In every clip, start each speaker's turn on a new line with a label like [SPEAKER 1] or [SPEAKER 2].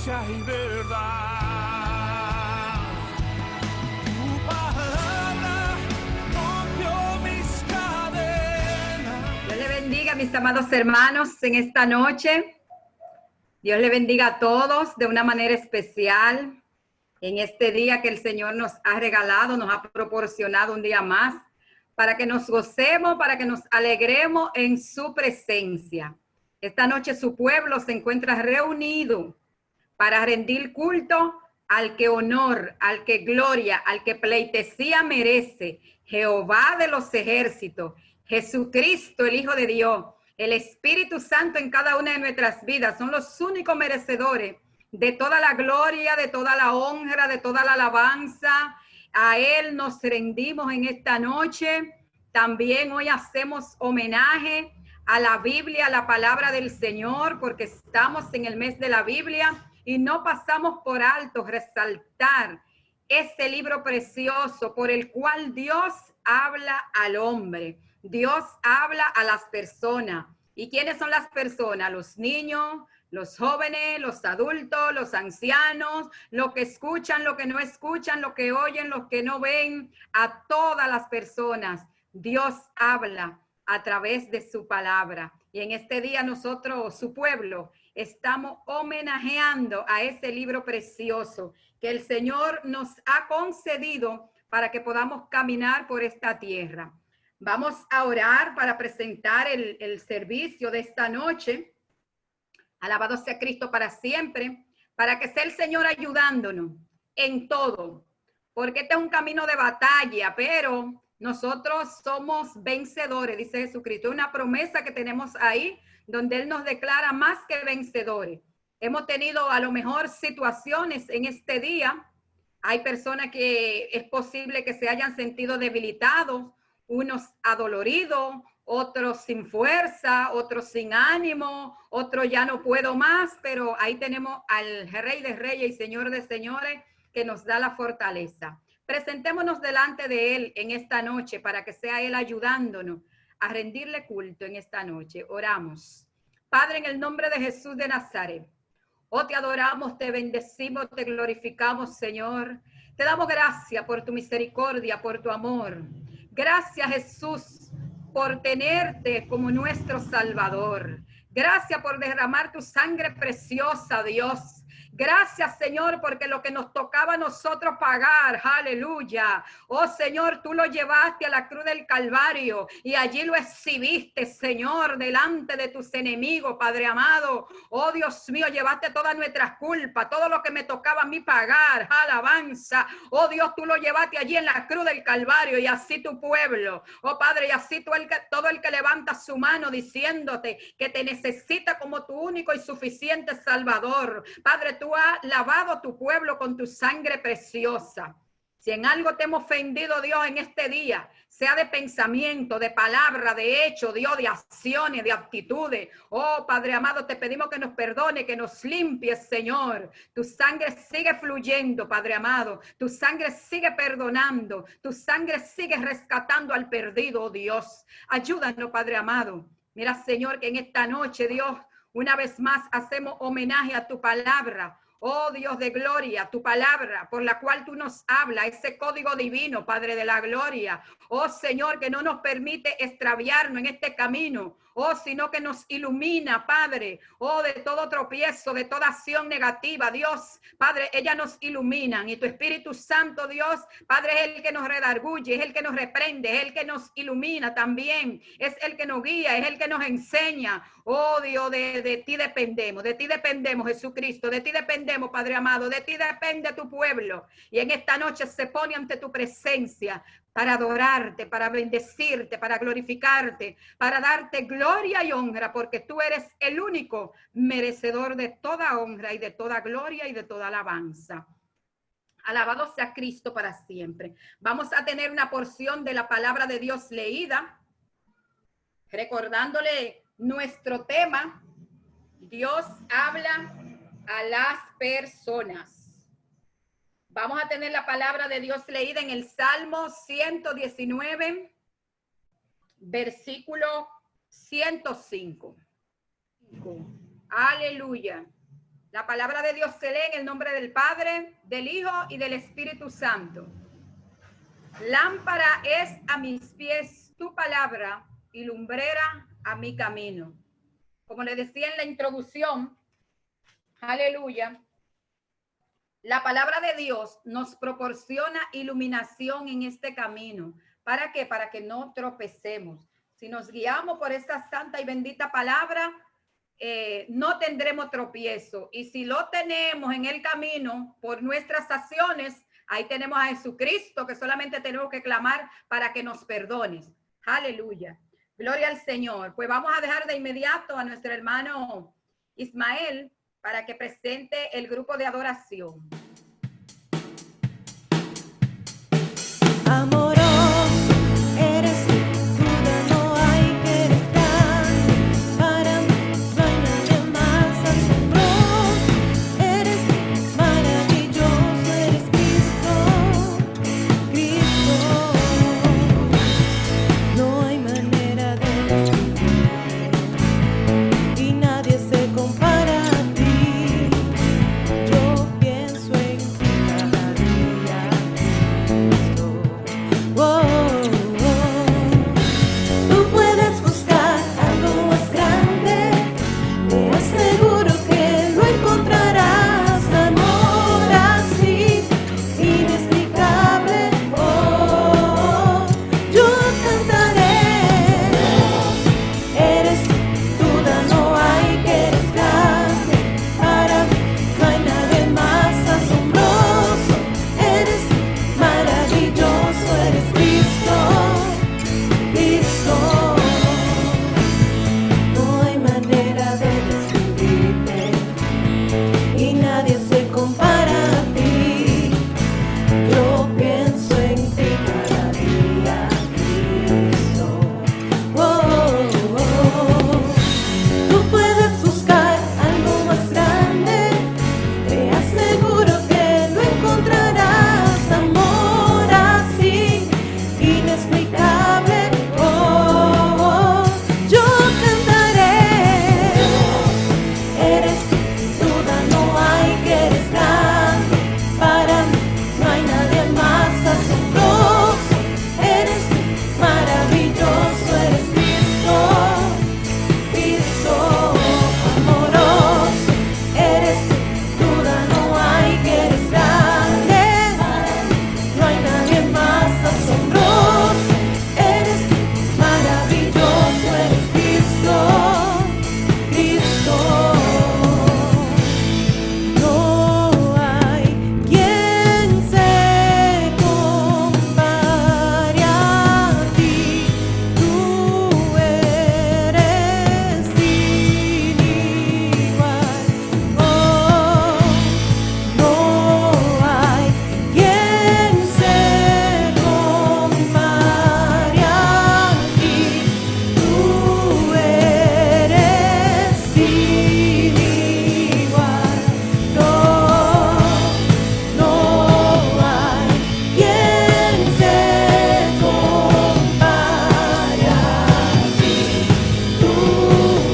[SPEAKER 1] justicia y verdad. Tu palabra rompió mis cadenas.
[SPEAKER 2] Dios le bendiga, mis amados hermanos, en esta noche. Dios le bendiga a todos de una manera especial en este día que el Señor nos ha regalado, nos ha proporcionado un día más para que nos gocemos, para que nos alegremos en su presencia. Esta noche su pueblo se encuentra reunido para rendir culto al que honor, al que gloria, al que pleitesía merece, Jehová de los ejércitos, Jesucristo, el Hijo de Dios, el Espíritu Santo en cada una de nuestras vidas. Son los únicos merecedores de toda la gloria, de toda la honra, de toda la alabanza. A Él nos rendimos en esta noche. También hoy hacemos homenaje a la Biblia, a la palabra del Señor, porque estamos en el mes de la Biblia y no pasamos por alto resaltar ese libro precioso por el cual Dios habla al hombre. Dios habla a las personas. ¿Y quiénes son las personas? Los niños, los jóvenes, los adultos, los ancianos, los que escuchan, los que no escuchan, los que oyen, los que no ven, a todas las personas. Dios habla a través de su palabra. Y en este día nosotros, su pueblo, estamos homenajeando a ese libro precioso que el Señor nos ha concedido para que podamos caminar por esta tierra. Vamos a orar para presentar el servicio de esta noche. Alabado sea Cristo para siempre, para que sea el Señor ayudándonos en todo, porque este es un camino de batalla, pero nosotros somos vencedores, dice Jesucristo. Una promesa que tenemos ahí, donde Él nos declara más que vencedores. Hemos tenido a lo mejor situaciones en este día. Hay personas que es posible que se hayan sentido debilitados, unos adoloridos, otros sin fuerza, otros sin ánimo, otros ya no puedo más, pero ahí tenemos al Rey de Reyes y Señor de Señores que nos da la fortaleza. Presentémonos delante de Él en esta noche para que sea Él ayudándonos a rendirle culto en esta noche. Oramos. Padre, en el nombre de Jesús de Nazaret, oh, te adoramos, te bendecimos, te glorificamos, Señor. Te damos gracias por tu misericordia, por tu amor. Gracias, Jesús, por tenerte como nuestro Salvador. Gracias por derramar tu sangre preciosa, Dios. Gracias, Señor, porque lo que nos tocaba a nosotros pagar, aleluya. Oh, Señor, tú lo llevaste a la cruz del Calvario y allí lo exhibiste, Señor, delante de tus enemigos, Padre amado. Oh, Dios mío, llevaste todas nuestras culpas, todo lo que me tocaba a mí pagar, alabanza. Oh, Dios, tú lo llevaste allí en la cruz del Calvario y así tu pueblo. Oh, Padre, y así todo el que levanta su mano diciéndote que te necesita como tu único y suficiente Salvador. Padre, tú has lavado tu pueblo con tu sangre preciosa. Si en algo te hemos ofendido, Dios, en este día, sea de pensamiento, de palabra, de hecho, Dios, de acciones, de actitudes. Oh, Padre amado, te pedimos que nos perdone, que nos limpies, Señor. Tu sangre sigue fluyendo, Padre amado. Tu sangre sigue perdonando. Tu sangre sigue rescatando al perdido, oh Dios. Ayúdanos, Padre amado. Mira, Señor, que en esta noche, Dios, una vez más hacemos homenaje a tu palabra. Oh Dios de gloria, tu palabra por la cual tú nos hablas, ese código divino, Padre de la gloria. Oh Señor, que no nos permite extraviarnos en este camino. Oh, sino que nos ilumina, Padre. Oh, de todo tropiezo, de toda acción negativa. Dios, Padre, ella nos ilumina. Y tu Espíritu Santo, Dios, Padre, es el que nos redarguye, es el que nos reprende, es el que nos ilumina también. Es el que nos guía, es el que nos enseña. Oh, Dios, de ti dependemos, Jesucristo. De ti dependemos, Padre amado. De ti depende tu pueblo. Y en esta noche se pone ante tu presencia para adorarte, para bendecirte, para glorificarte, para darte gloria y honra, porque tú eres el único merecedor de toda honra y de toda gloria y de toda alabanza. Alabado sea Cristo para siempre. Vamos a tener una porción de la palabra de Dios leída, recordándole nuestro tema. Dios habla a las personas. Vamos a tener la palabra de Dios leída en el Salmo 119, versículo 105. Aleluya. La palabra de Dios se lee en el nombre del Padre, del Hijo y del Espíritu Santo. Lámpara es a mis pies tu palabra y lumbrera a mi camino. Como le decía en la introducción, aleluya, la palabra de Dios nos proporciona iluminación en este camino. ¿Para qué? Para que no tropecemos. Si nos guiamos por esta santa y bendita palabra, no tendremos tropiezo. Y si lo tenemos en el camino por nuestras acciones, ahí tenemos a Jesucristo, que solamente tenemos que clamar para que nos perdones. Aleluya. Gloria al Señor. Pues vamos a dejar de inmediato a nuestro hermano Ismael para que presente el grupo de adoración.
[SPEAKER 3] Amoroso eres tú, duda no hay que estar. Para mí no hay nadie más asombroso. Eres maravilloso, eres Cristo, Cristo. No hay manera de describirte y nadie se compara a ti. Yo pienso en ti cada día, Cristo. Oh, tú puedes buscar algo más grande, te aseguro que lo encontrarás. Amor así, inexplicable. Oh, yo cantaré. Eres duda, no hay que eres grande. Para mí no hay nadie más asombroso. Eres maravilloso, eres Cristo, Cristo. No hay manera de describirte y nadie se compara a ti. Yo pienso en ti cada día, Cristo. Oh, oh, oh. Tú puedes buscar algo más grande, te aseguro que lo encontrarás. Amor así, inexplicable. Oh, oh, yo cantaré. Eres duda, no hay que eres grande. Para mí no hay nadie más asombroso. Eres maravilloso, eres Cristo, Cristo. Amoroso eres duda, no hay que eres grande. No hay nadie más asombroso. Eres maravilloso, eres Cristo, Cristo. No hay quien se compare a ti. Tú eres sin igual. Oh, no hay quien se compare a ti. Tú eres sin igual. No, no hay quien se compare a ti. Tú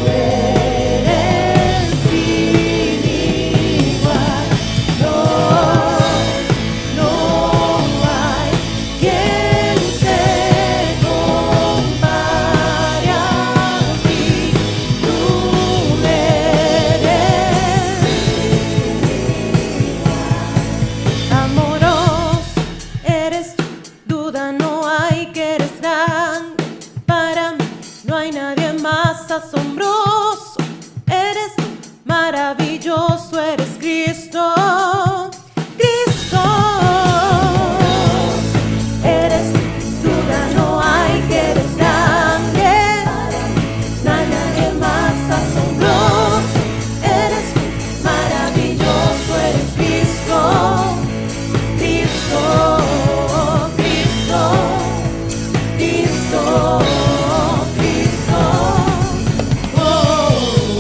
[SPEAKER 3] eres sin igual. No, no hay quien se compare a ti. Tú eres amoroso, eres duda, no hay que eres grande. Para mí no hay nadie más asombroso. Eres maravilloso, eres Cristo, Cristo. Eres duda, no hay que eres grande. No hay nadie más asombroso. Eres maravilloso, eres Cristo, Cristo, Cristo, Cristo, Cristo. Oh, oh, oh.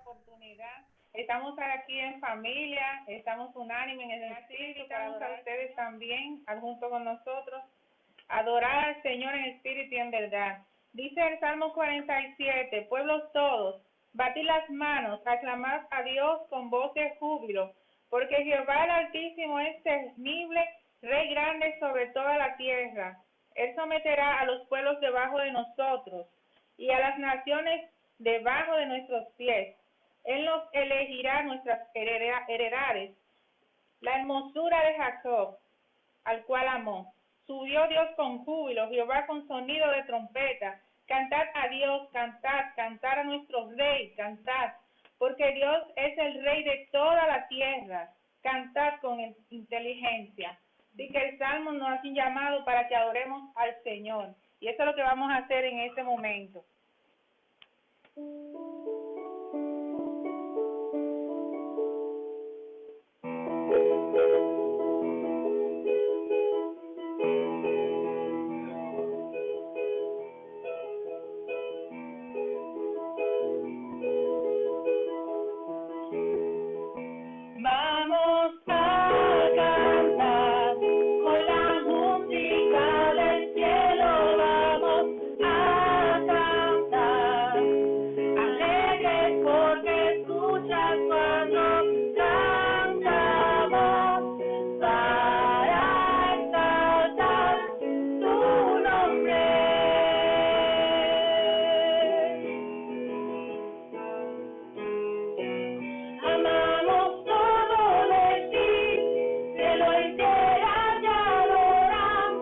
[SPEAKER 4] oportunidad. Estamos aquí en familia, estamos unánimes en el espíritu, invitamos a ustedes también, junto con nosotros, a adorar al Señor en espíritu y en verdad. Dice el Salmo 47, pueblos todos, batid las manos, aclamad a Dios con voz de júbilo, porque Jehová el Altísimo es temible, Rey grande sobre toda la tierra. Él someterá a los pueblos debajo de nosotros y a las naciones debajo de nuestros pies. Él nos elegirá nuestras heredades, la hermosura de Jacob, al cual amó. Subió Dios con júbilo, Jehová con sonido de trompeta. Cantad a Dios, cantad, cantad a nuestro Rey, cantad, porque Dios es el Rey de toda la tierra. Cantad con inteligencia. Así que el Salmo nos hace un llamado para que adoremos al Señor. Y eso es lo que vamos a hacer en este momento.
[SPEAKER 3] Vamos a cantar con la música del cielo, vamos a cantar, alegres porque escuchas cuando cantamos, para exaltar tu nombre. Amamos todo de ti, cielo y tierra te adoran,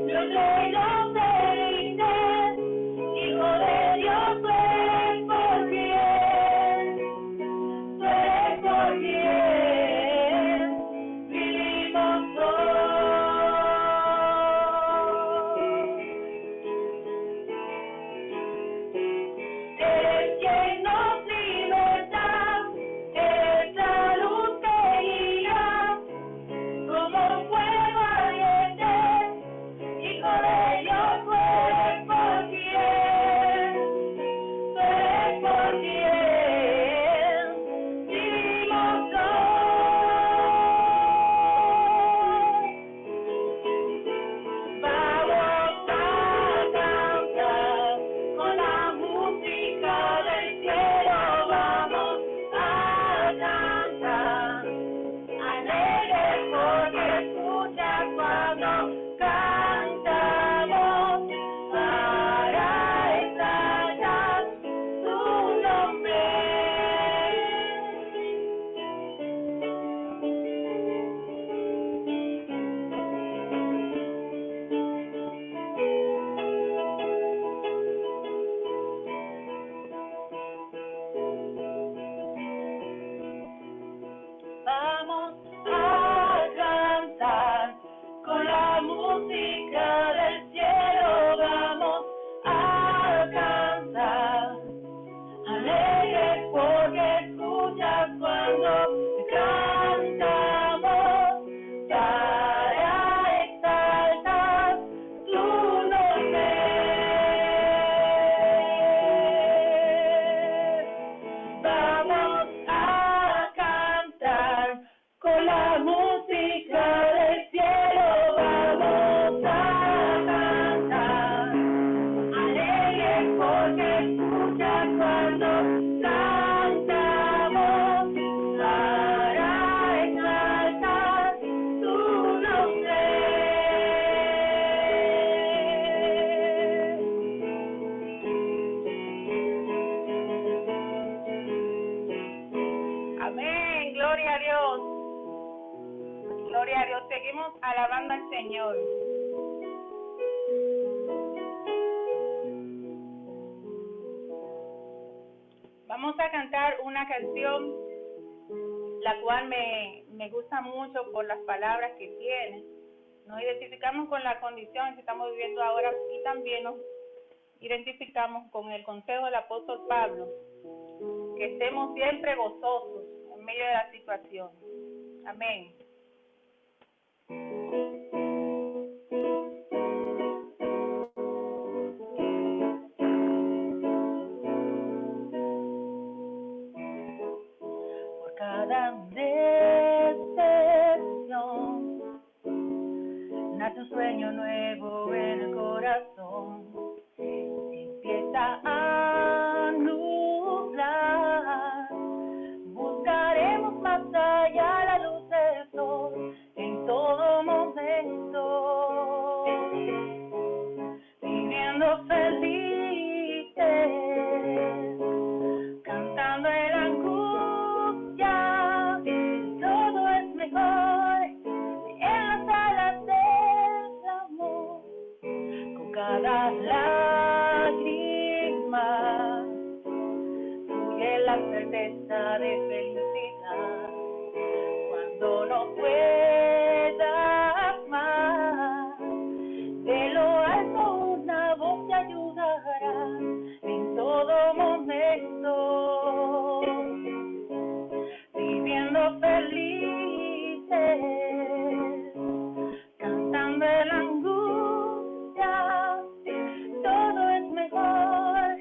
[SPEAKER 3] los reinos felices, Hijo de Dios, tú eres por quien vivimos todos. Eres quien nos liberta, eres la luz que guía, como fuego ardiente, Hijo de Dios, tú eres por quien vivimos Vamos a cantar con la música del cielo, vamos a cantar, alegres porque escuchas cuando cantamos, para exaltar tu nombre. Vamos a cantar con la música del cielo, vamos a cantar, alegres porque escuchas cuando cantamos, para exaltar tu nombre. Vamos a cantar con la música del cielo, vamos a cantar, alegres porque escuchas cuando cantamos, para exaltar tu nombre.
[SPEAKER 4] Amén, gloria a Dios. Gloria a Dios. Seguimos alabando al Señor. Vamos a cantar una canción la cual me gusta mucho por las palabras que tiene. Nos identificamos con la condición que estamos viviendo ahora y también nos identificamos con el consejo del apóstol Pablo, que estemos siempre gozosos en medio de la situación. Amén.
[SPEAKER 3] Nace un sueño nuevo en el corazón, empieza a nublar. Buscaremos más allá la luz del sol en todo momento, viviendo felices, cantando en la angustia. Todo es mejor en las alas del amor, con cada lágrima fluye la certeza de felicidad. Cuando no puedas más, de lo alto una voz te ayudará en todo momento, viviendo felices, cantando en la angustia. Todo es mejor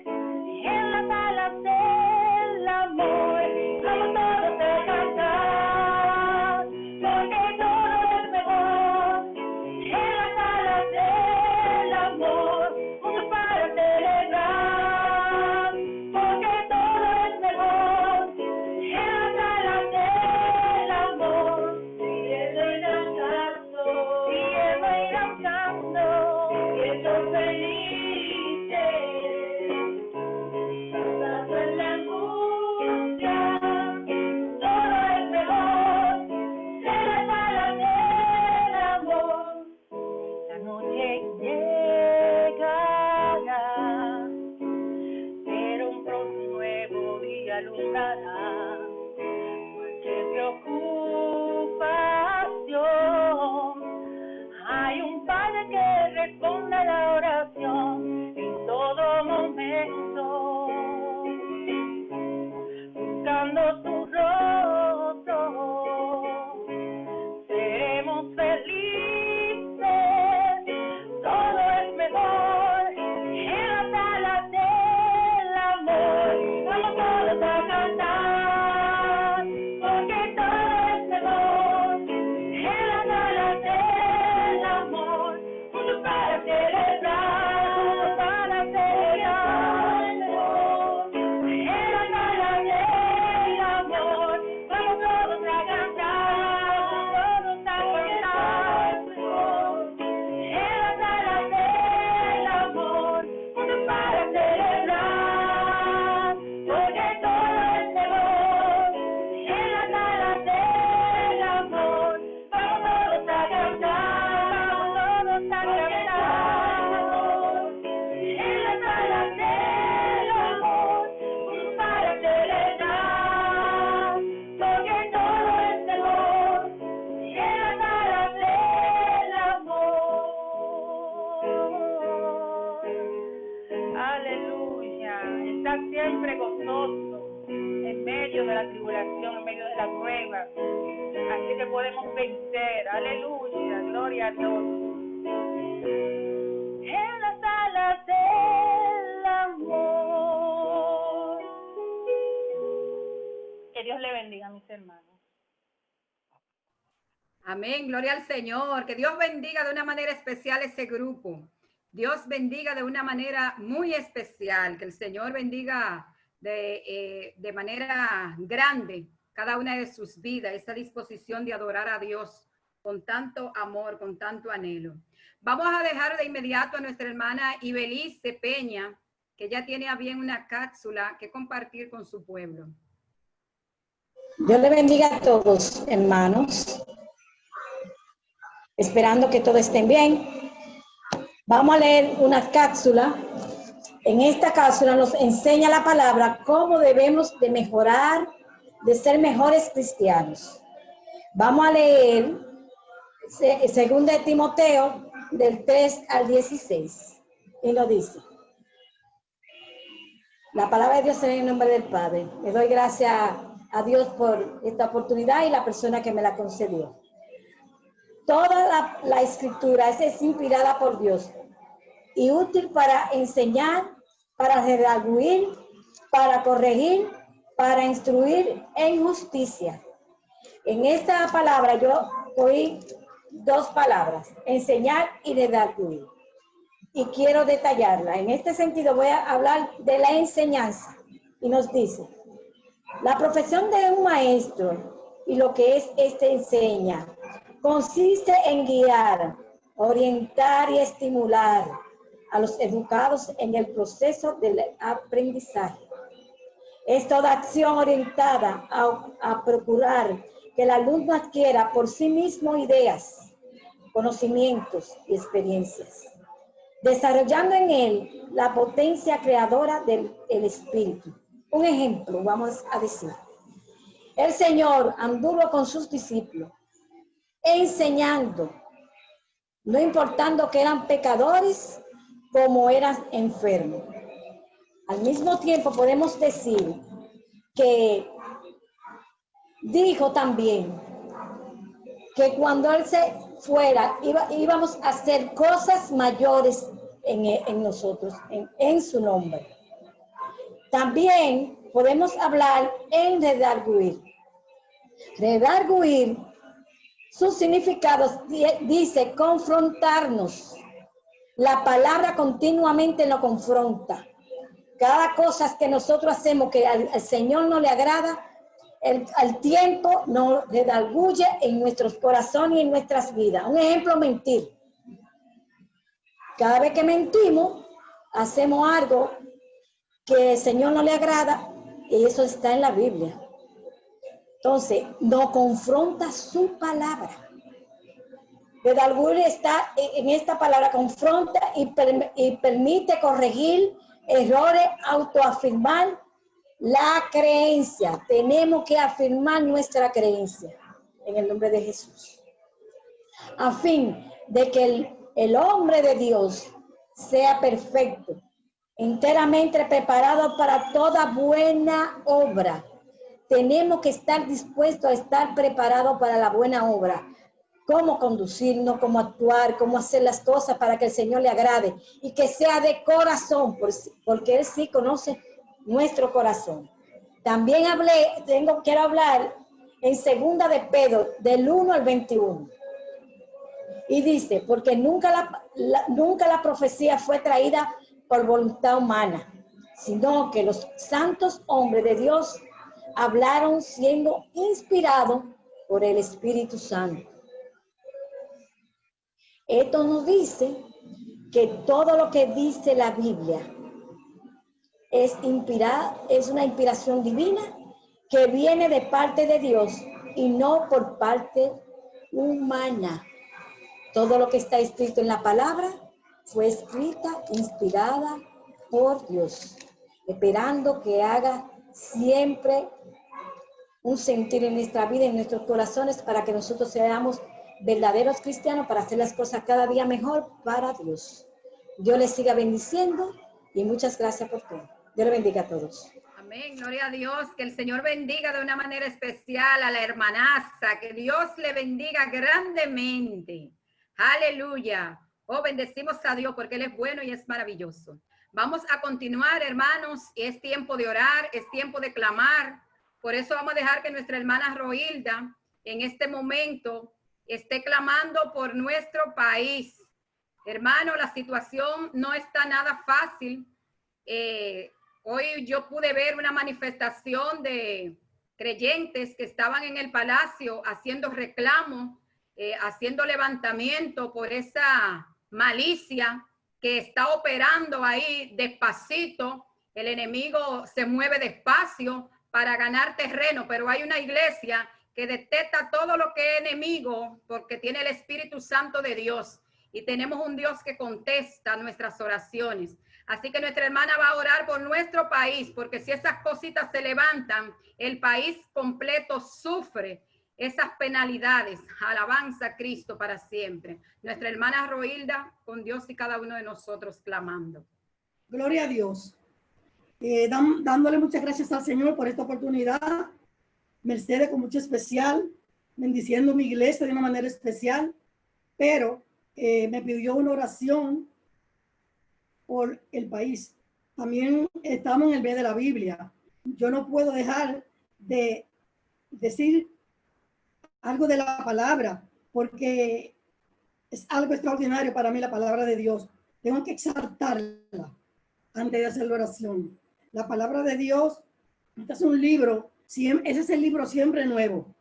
[SPEAKER 3] en las alas del amor. Vamos todos a cantar, porque todo es mejor en las alas del amor. Juntos para celebrar, porque todo es mejor en las alas del amor. Siguiendo y danzando, siguiendo y danzando, siendo felices, danzando en la angustia. Todo es mejor en las alas del amor. La noche llegará, pero un pronto nuevo día alumbrará cualquier preocupación. Hay un Padre que responde a la oración en todo momento, buscando su rostro. Seremos felices, todo es mejor en las alas del amor. Vamos todos a cantar, porque todo es mejor en las alas del amor. Juntos para celebrar, para celebrar el amor. En las alas del amor, vamos todos a cantar, todos a cantar mejor. En las alas del amor, juntos para celebrar, porque todo es mejor. En las alas del amor, vamos todos a cantar, vamos todos a cantar. En las alas del amor, juntos para celebrar, porque todo es mejor. En las alas del amor. Aleluya. Está siempre gozoso en medio de la tribulación, en medio de la prueba. Así que podemos vencer. Aleluya. Gloria a Dios. En las alas del amor. Que Dios le bendiga, mis hermanos.
[SPEAKER 2] Amén, gloria al Señor. Que Dios bendiga de una manera especial ese grupo. Dios bendiga de una manera muy especial. Que el Señor bendiga de manera grande cada una de sus vidas, esa disposición de adorar a Dios con tanto amor, con tanto anhelo. Vamos a dejar de inmediato a nuestra hermana Ibelice Peña, que ya tiene a bien una cápsula que compartir con su pueblo.
[SPEAKER 5] Dios le bendiga a todos, hermanos. Esperando que todos estén bien. Vamos a leer una cápsula. En esta cápsula nos enseña la palabra cómo debemos de mejorar, de ser mejores cristianos. Vamos a leer 2 de Timoteo del 3 al 16. Y lo dice. La palabra de Dios en el nombre del Padre. Le doy gracias a Dios por esta oportunidad y la persona que me la concedió. Toda la escritura es inspirada por Dios y útil para enseñar, para redarguir, para corregir, para instruir en justicia. En esta palabra yo oí dos palabras, enseñar y redarguir. Y quiero detallarla. En este sentido voy a hablar de la enseñanza. Y nos dice, la profesión de un maestro y lo que es este enseña, consiste en guiar, orientar y estimular a los educados en el proceso del aprendizaje. Es toda acción orientada a procurar que el alumno adquiera por sí mismo ideas, conocimientos y experiencias, desarrollando en él la potencia creadora del espíritu. Un ejemplo, vamos a decir. El Señor anduvo con sus discípulos, enseñando, no importando que eran pecadores como eran enfermos. Al mismo tiempo podemos decir que dijo también que cuando Él se fuera, íbamos a hacer cosas mayores en nosotros, en su nombre. También podemos hablar en redarguir. Redarguir, sus significados dice confrontarnos. La palabra continuamente nos confronta. Cada cosa que nosotros hacemos que al Señor no le agrada, al tiempo nos redarguye en nuestros corazones y en nuestras vidas. Un ejemplo, mentir. Cada vez que mentimos, hacemos algo que al Señor no le agrada, y eso está en la Biblia. Entonces, nos confronta su palabra. Redarguir está en esta palabra, confronta y permite corregir errores, autoafirmar la creencia. Tenemos que afirmar nuestra creencia en el nombre de Jesús, a fin de que el hombre de Dios sea perfecto, enteramente preparado para toda buena obra. Tenemos que estar dispuestos a estar preparados para la buena obra. Cómo conducirnos, cómo actuar, cómo hacer las cosas para que el Señor le agrade y que sea de corazón, porque Él sí conoce nuestro corazón. También quiero hablar en segunda de Pedro, del 1 al 21. Y dice, porque nunca la profecía fue traída por voluntad humana, sino que los santos hombres de Dios hablaron siendo inspirados por el Espíritu Santo. Esto nos dice que todo lo que dice la Biblia es una inspiración divina que viene de parte de Dios y no por parte humana. Todo lo que está escrito en la palabra fue escrita, inspirada por Dios, esperando que haga siempre un sentir en nuestra vida, en nuestros corazones, para que nosotros seamos verdaderos cristianos, para hacer las cosas cada día mejor para Dios. Dios les siga bendiciendo y muchas gracias por todo. Dios les bendiga a todos.
[SPEAKER 2] Amén, gloria a Dios, que el Señor bendiga de una manera especial a la hermanaza, que Dios le bendiga grandemente. Aleluya. Oh, bendecimos a Dios porque Él es bueno y es maravilloso. Vamos a continuar, hermanos, y es tiempo de orar, es tiempo de clamar. Por eso vamos a dejar que nuestra hermana Rohilda en este momento esté clamando por nuestro país. Hermano, la situación no está nada fácil. Hoy yo pude ver una manifestación de creyentes que estaban en el palacio haciendo reclamo, haciendo levantamiento por esa malicia que está operando ahí despacito. El enemigo se mueve despacio para ganar terreno, pero hay una iglesia que detecta todo lo que es enemigo porque tiene el Espíritu Santo de Dios y tenemos un Dios que contesta nuestras oraciones. Así que nuestra hermana va a orar por nuestro país, porque si esas cositas se levantan, el país completo sufre esas penalidades. Alabanza a Cristo para siempre. Nuestra hermana Rohilda, con Dios y cada uno de nosotros clamando.
[SPEAKER 6] Gloria a Dios. Dándole muchas gracias al Señor por esta oportunidad. Mercedes con mucho especial, bendiciendo mi iglesia de una manera especial, pero me pidió una oración por el país. También estamos en el mes de la Biblia. Yo no puedo dejar de decir algo de la palabra, porque Es algo extraordinario para mí la palabra de Dios. Tengo que exaltarla antes de hacer la oración. La palabra de Dios, este es un libro, ese es el libro siempre nuevo.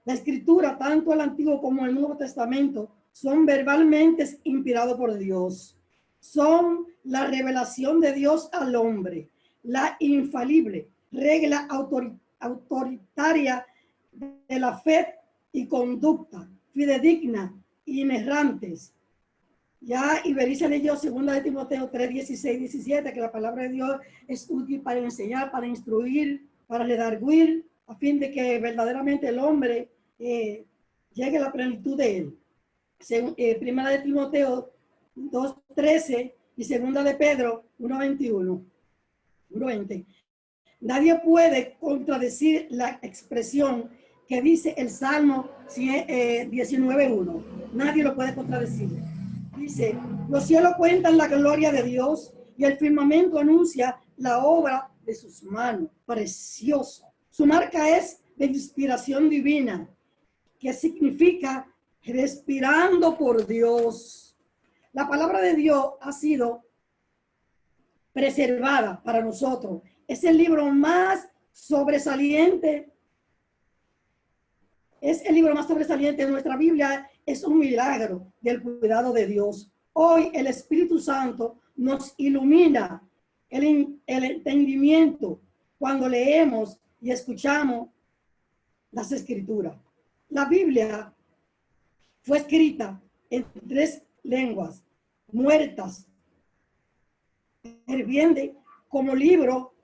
[SPEAKER 6] La escritura, tanto el Antiguo como el Nuevo Testamento, son verbalmente inspirados por Dios. Son la revelación de Dios al hombre, la infalible regla autoritaria de la fe y conducta fidedigna y inerrantes. Ya Iberiza leyó 2 de Timoteo 3, 16, 17, que la palabra de Dios es útil para enseñar, para instruir, para redarguir, a fin de que verdaderamente el hombre llegue a la plenitud de él. Primera de Timoteo 2, 13 y segunda de Pedro 1, 21. 1:20. Nadie puede contradecir la expresión que dice el Salmo 19:1. Nadie lo puede contradecir. Dice, los cielos cuentan la gloria de Dios y el firmamento anuncia la obra de sus manos. Precioso. Su marca es de inspiración divina, que significa respirando por Dios. La palabra de Dios ha sido preservada para nosotros. Es el libro más sobresaliente. Es el libro más sobresaliente de nuestra Biblia. Es un milagro del cuidado de Dios. Hoy el Espíritu Santo nos ilumina el entendimiento cuando leemos y escuchamos las Escrituras. La Biblia fue escrita en 3 lenguas muertas, hirviente, como libro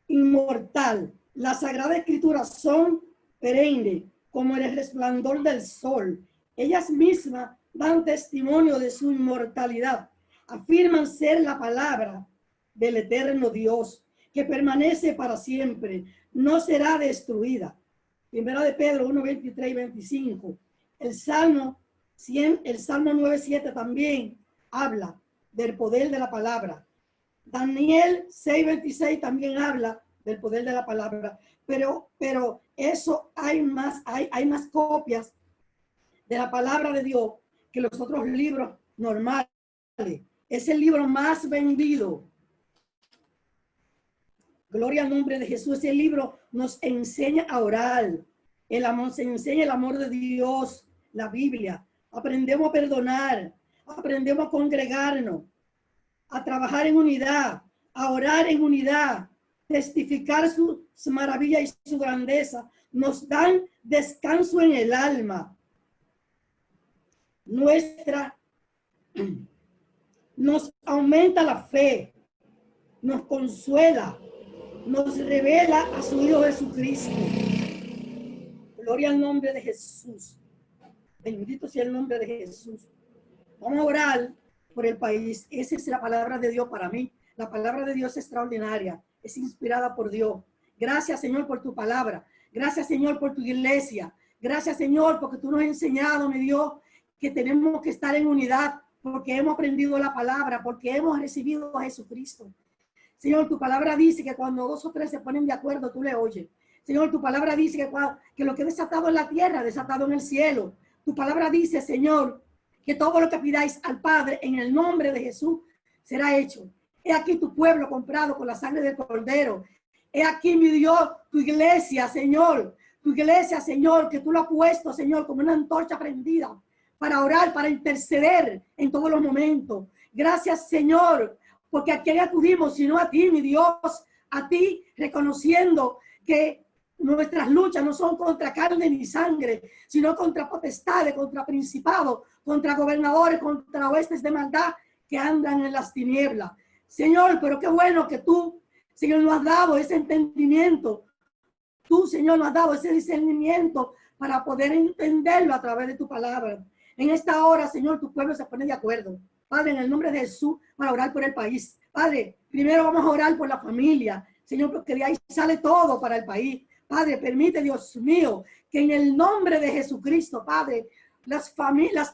[SPEAKER 6] inmortal. Las Sagradas Escrituras son perennes, como el resplandor del sol. Ellas mismas dan testimonio de su inmortalidad. Afirman ser la palabra del eterno Dios, que permanece para siempre, no será destruida. Primera de Pedro 1, 23 y 25. El Salmo 9:7 también habla del poder de la palabra. Daniel 6:26 también habla del poder de la palabra. Pero eso hay más copias de la palabra de Dios que los otros libros normales. Es el libro más vendido. Gloria al nombre de Jesús. Ese libro nos enseña a orar. El amor, se enseña el amor de Dios, la Biblia. Aprendemos a perdonar, aprendemos a congregarnos, a trabajar en unidad, a orar en unidad, testificar sus maravillas y su grandeza. Nos dan descanso en el alma. Nos aumenta la fe, nos consuela, nos revela a su Hijo Jesucristo. Gloria al nombre de Jesús. Bendito sea el nombre de Jesús. Vamos a orar por el país. Esa es la palabra de Dios para mí. La palabra de Dios es extraordinaria. Es inspirada por Dios. Gracias, Señor, por tu palabra. Gracias, Señor, por tu iglesia. Gracias, Señor, porque tú nos has enseñado, mi Dios, que tenemos que estar en unidad, porque hemos aprendido la palabra, porque hemos recibido a Jesucristo. Señor, tu palabra dice que cuando 2 o 3 se ponen de acuerdo, tú le oyes. Señor, tu palabra dice que lo que es desatado en la tierra, desatado en el cielo. Tu palabra dice, Señor, que todo lo que pidáis al Padre en el nombre de Jesús será hecho. He aquí tu pueblo comprado con la sangre del Cordero. He aquí, mi Dios, tu iglesia, Señor. Tu iglesia, Señor, que tú lo has puesto, Señor, como una antorcha prendida para orar, para interceder en todos los momentos. Gracias, Señor, porque a quién acudimos, sino a ti, mi Dios, a ti, reconociendo que nuestras luchas no son contra carne ni sangre, sino contra potestades, contra principados, contra gobernadores, contra huestes de maldad que andan en las tinieblas. Señor, pero qué bueno que tú, Señor, nos has dado ese entendimiento. Tú, Señor, nos has dado ese discernimiento para poder entenderlo a través de tu palabra. En esta hora, Señor, tu pueblo se pone de acuerdo. Padre, en el nombre de Jesús, para orar por el país. Padre, primero vamos a orar por la familia. Señor, porque de ahí sale todo para el país. Padre, permite, Dios mío, que en el nombre de Jesucristo, Padre, las familias,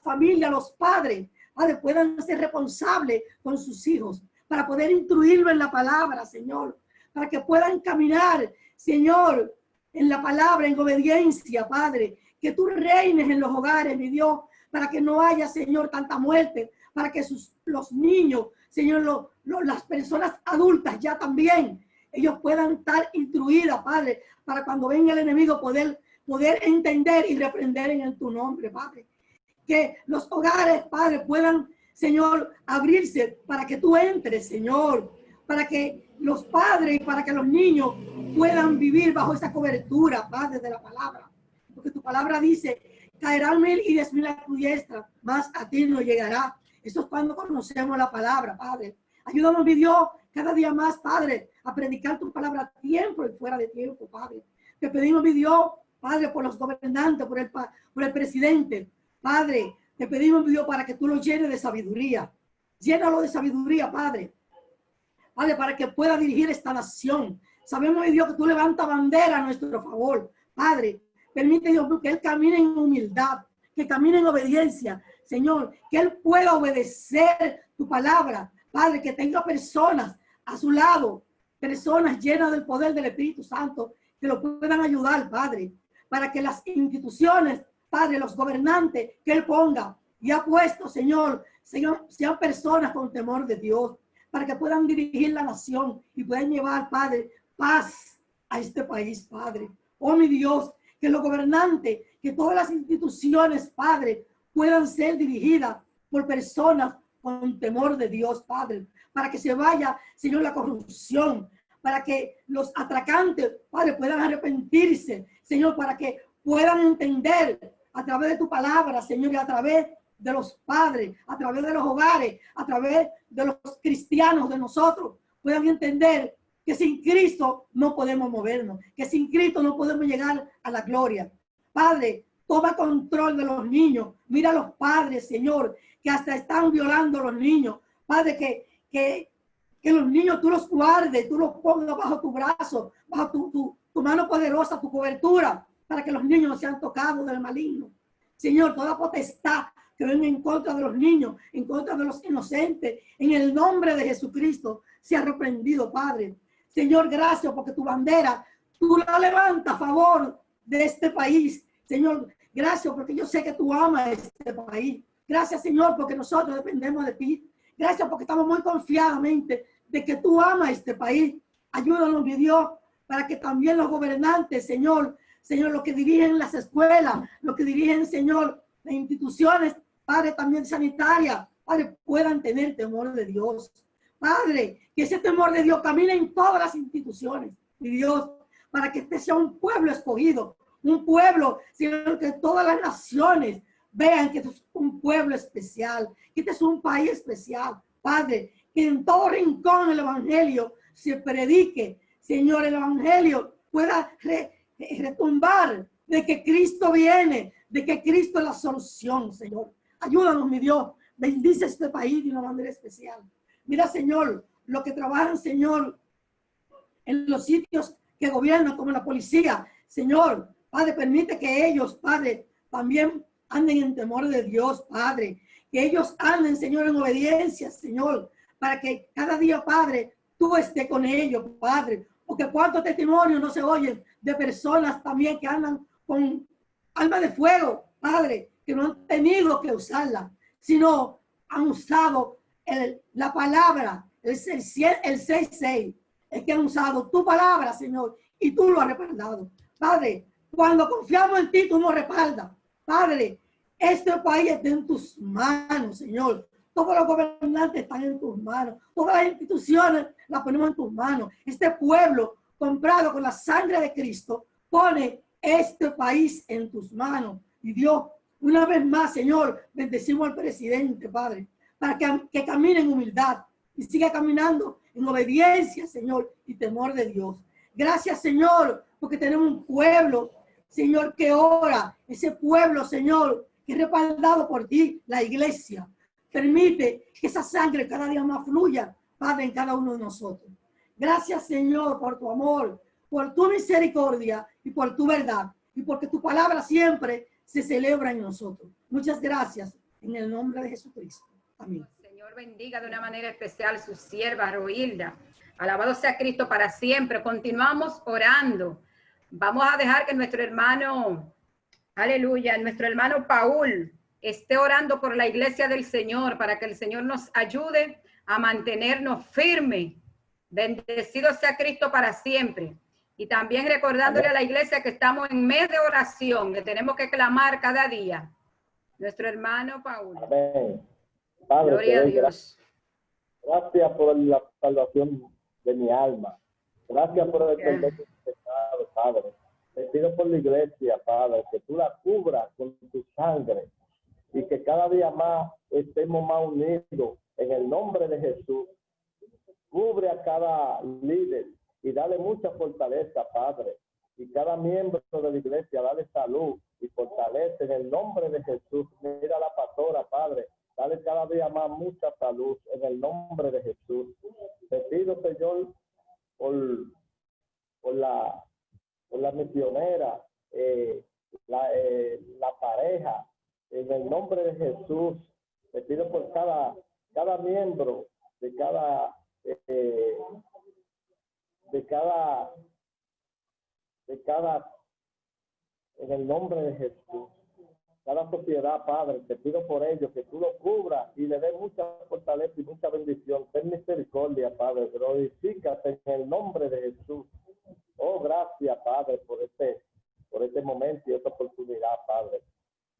[SPEAKER 6] los padres, Padre, puedan ser responsables con sus hijos para poder instruirlo en la palabra, Señor, para que puedan caminar, Señor, en la palabra, en obediencia, Padre, que tú reines en los hogares, mi Dios, para que no haya, Señor, tanta muerte, para que los niños, Señor, las personas adultas ya también, ellos puedan estar instruidas, Padre, para cuando venga el enemigo poder entender y reprender en tu nombre, Padre. Que los hogares, Padre, puedan, Señor, abrirse para que tú entres, Señor, para que los padres y para que los niños puedan vivir bajo esa cobertura, Padre, de la palabra. Porque tu palabra dice, caerán 1000 y 10.000 a tu diestra, más a ti no llegará. Eso es cuando conocemos la palabra, Padre. Ayúdanos, mi Dios, cada día más, Padre, a predicar tu palabra a tiempo y fuera de tiempo, Padre. Te pedimos, mi Dios, Padre, por los gobernantes, por el presidente, Padre, te pedimos, mi Dios, para que tú lo llenes de sabiduría. Llénalo de sabiduría, Padre. Padre, para que pueda dirigir esta nación. Sabemos, mi Dios, que tú levantas bandera a nuestro favor. Padre, permite, Dios, que él camine en humildad, que camine en obediencia. Señor, que él pueda obedecer tu palabra. Padre, que tenga personas a su lado, personas llenas del poder del Espíritu Santo, que lo puedan ayudar, Padre, para que las instituciones, Padre, los gobernantes que él ponga y ha puesto, Señor, sean personas con temor de Dios, para que puedan dirigir la nación y puedan llevar, Padre, paz a este país, Padre. Oh, mi Dios, que los gobernantes, que todas las instituciones, Padre, puedan ser dirigidas por personas con temor de Dios, Padre, para que se vaya, Señor, la corrupción, para que los atracantes, Padre, puedan arrepentirse, Señor, para que puedan entender a través de tu palabra, Señor, y a través de los padres, a través de los hogares, a través de los cristianos, de nosotros, puedan entender que sin Cristo no podemos movernos, que sin Cristo no podemos llegar a la gloria. Padre, toma control de los niños. Mira a los padres, Señor, que hasta están violando a los niños. Padre, que los niños tú los guardes, tú los pongas bajo tu brazo, bajo tu mano poderosa, tu cobertura, para que los niños no sean tocados del maligno. Señor, toda potestad que venga en contra de los niños, en contra de los inocentes, en el nombre de Jesucristo, sea reprendido, Padre. Señor, gracias porque tu bandera, tú la levantas a favor de este país. Señor, gracias porque yo sé que tú amas este país. Gracias, Señor, porque nosotros dependemos de ti. Gracias porque estamos muy confiadamente de que tú amas este país. Ayúdanos, mi Dios, para que también los gobernantes, Señor, los que dirigen las escuelas, los que dirigen, Señor, las instituciones, Padre, también sanitarias, Padre, puedan tener temor de Dios. Padre, que ese temor de Dios camine en todas las instituciones, mi Dios, para que este sea un pueblo escogido, un pueblo, Señor, que todas las naciones vean que este es un pueblo especial, que este es un país especial. Padre, que en todo rincón el evangelio se predique, Señor, el evangelio pueda retumbar de que Cristo viene, de que Cristo es la solución, Señor. Ayúdanos, mi Dios, bendice este país de una manera especial. Mira, Señor, los que trabajan, Señor, en los sitios que gobiernan, como la policía, Señor, Padre, permite que ellos, Padre, también anden en temor de Dios, Padre, que ellos anden, Señor, en obediencia, Señor, para que cada día, Padre, tú estés con ellos, Padre, porque cuántos testimonios no se oyen de personas también que andan con armas de fuego, Padre, que no han tenido que usarla, sino han usado la palabra, el 6:6, es que han usado tu palabra, Señor, y tú lo has respaldado. Padre, cuando confiamos en ti, tú nos respaldas. Padre, este país está en tus manos, Señor. Todos los gobernantes están en tus manos. Todas las instituciones las ponemos en tus manos. Este pueblo comprado con la sangre de Cristo pone este país en tus manos. Y Dios, una vez más, Señor, bendecimos al presidente, Padre, para que camine en humildad y siga caminando en obediencia, Señor, y temor de Dios. Gracias, Señor, porque tenemos un pueblo, Señor, que ora. Ese pueblo, Señor, que es respaldado por ti, la iglesia. Permite que esa sangre cada día más fluya, Padre, en cada uno de nosotros. Gracias, Señor, por tu amor, por tu misericordia y por tu verdad. Y porque tu palabra siempre se celebra en nosotros. Muchas gracias, en el nombre de Jesucristo. Amén.
[SPEAKER 2] Señor, bendiga de una manera especial su sierva Rohilda. Alabado sea Cristo para siempre. Continuamos orando. Vamos a dejar que nuestro hermano, aleluya, nuestro hermano Paul esté orando por la iglesia del Señor para que el Señor nos ayude a mantenernos firmes. Bendecido sea Cristo para siempre. Y también recordándole a la iglesia que estamos en mes de oración, que tenemos que clamar cada día. Nuestro hermano Paulo.
[SPEAKER 7] Amén. Padre,
[SPEAKER 2] Gloria a
[SPEAKER 7] te doy
[SPEAKER 2] Dios.
[SPEAKER 7] gracias por la salvación de mi alma. Gracias por el perdón de mis pecados, Padre. Te pido por la iglesia, Padre, que tú la cubras con tu sangre y que cada día más estemos más unidos en el nombre de Jesús. Cubre a cada líder y dale mucha fortaleza, Padre. Y cada miembro de la iglesia, dale salud y fortaleza en el nombre de Jesús. Mira a la pastora, Padre. Dale cada día más mucha salud en el nombre de Jesús. Te pido, Señor, por la misionera, la pareja, en el nombre de Jesús. Te pido por cada miembro de cada en el nombre de Jesús, cada sociedad, Padre, te pido por ellos que tú lo cubras y le des mucha fortaleza y mucha bendición. Ten misericordia, Padre, glorifícate en el nombre de Jesús. Oh, gracias, Padre, por este momento y esta oportunidad, Padre.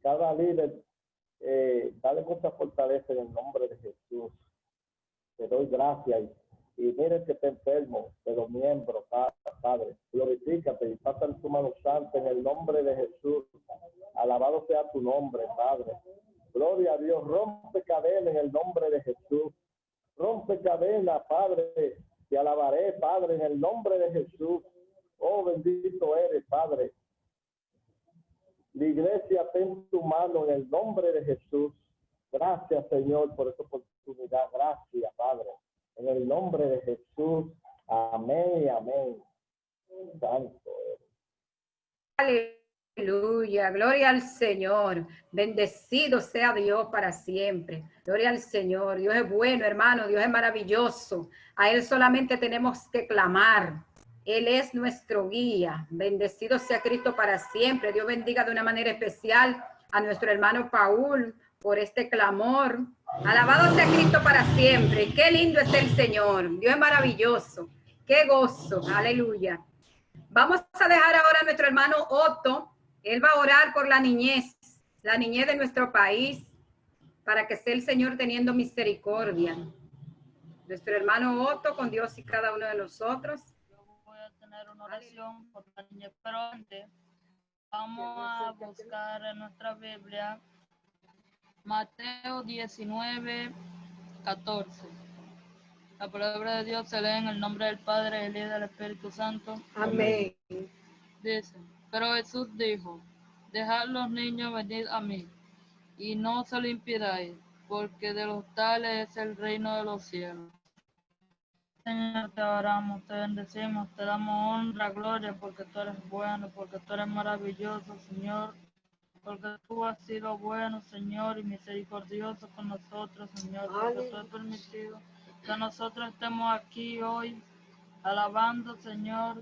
[SPEAKER 7] Cada líder, dale mucha fortaleza en el nombre de Jesús. Te doy gracias y mire que te enfermo de los miembros, Padre. Glorifícate y pasa tu mano santa en el nombre de Jesús. Alabado sea tu nombre, Padre. Gloria a Dios. Rompe cadena en el nombre de Jesús. Rompe cadena, Padre. Te alabaré, Padre, en el nombre de Jesús. Oh, bendito eres, Padre. La iglesia, ten tu mano en el nombre de Jesús. Gracias, Señor, por esta oportunidad. Gracias, Padre. En el nombre de Jesús. Amén y amén. Santo eres.
[SPEAKER 2] Aleluya, gloria al Señor. Bendecido sea Dios para siempre. Gloria al Señor. Dios es bueno, hermano. Dios es maravilloso. A Él solamente tenemos que clamar. Él es nuestro guía. Bendecido sea Cristo para siempre. Dios bendiga de una manera especial a nuestro hermano Paul por este clamor. Alabado sea Cristo para siempre. Qué lindo es el Señor. Dios es maravilloso. Qué gozo. Aleluya. Vamos a dejar ahora a nuestro hermano Otto. Él va a orar por la niñez de nuestro país, para que esté el Señor teniendo misericordia. Nuestro hermano Otto, con Dios y cada uno de nosotros.
[SPEAKER 8] Yo voy a tener una oración por la niñez, pero antes vamos a buscar en nuestra Biblia Mateo 19, 14. La palabra de Dios se lee en el nombre del Padre, del Hijo y del Espíritu Santo.
[SPEAKER 2] Amén.
[SPEAKER 8] Dice, pero Jesús dijo, dejad los niños venir a mí, y no se lo impidáis, porque de los tales es el reino de los cielos. Señor, te oramos, te bendecimos, te damos honra, gloria, porque tú eres bueno, porque tú eres maravilloso, Señor, porque tú has sido bueno, Señor, y misericordioso con nosotros, Señor, porque tú has permitido que nosotros estemos aquí hoy, alabando, Señor,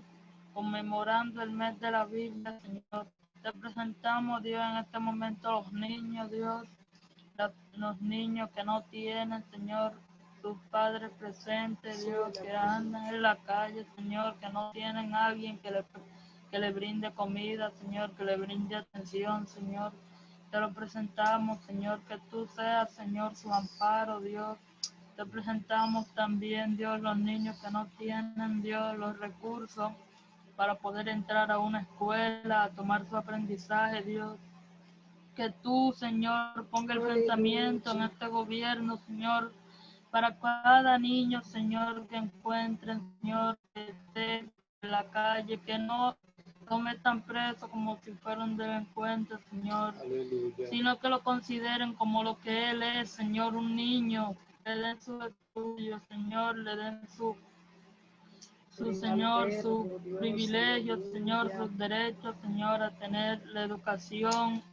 [SPEAKER 8] conmemorando el mes de la Biblia, Señor. Te presentamos, Dios, en este momento los niños, Dios, los niños que no tienen, Señor, sus padres presentes, Dios, que andan en la calle, Señor, que no tienen a alguien que le brinde comida, Señor, que le brinde atención, Señor. Te lo presentamos, Señor, que tú seas, Señor, su amparo, Dios. Te presentamos también, Dios, los niños que no tienen, Dios, los recursos para poder entrar a una escuela, a tomar su aprendizaje, Dios. Que tú, Señor, ponga el pensamiento en este gobierno, Señor, para cada niño, Señor, que encuentren, Señor, que esté en la calle, que no lo metan preso como si fueran delincuentes, Señor, sino que lo consideren como lo que él es, Señor, un niño. Le den su estudio, Señor, le den su Señor, sus privilegios, Señor, sus derechos, Señor, a tener la educación.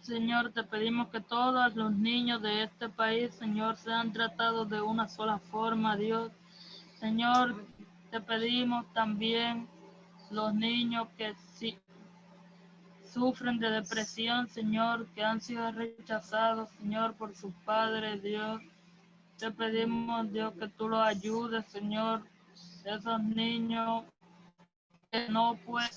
[SPEAKER 8] Señor, te pedimos que todos los niños de este país, Señor, sean tratados de una sola forma, Dios. Señor, te pedimos también los niños que sufren de depresión, Señor, que han sido rechazados, Señor, por sus padres, Dios. Te pedimos, Dios, que tú los ayudes, Señor, esos niños que no pueden,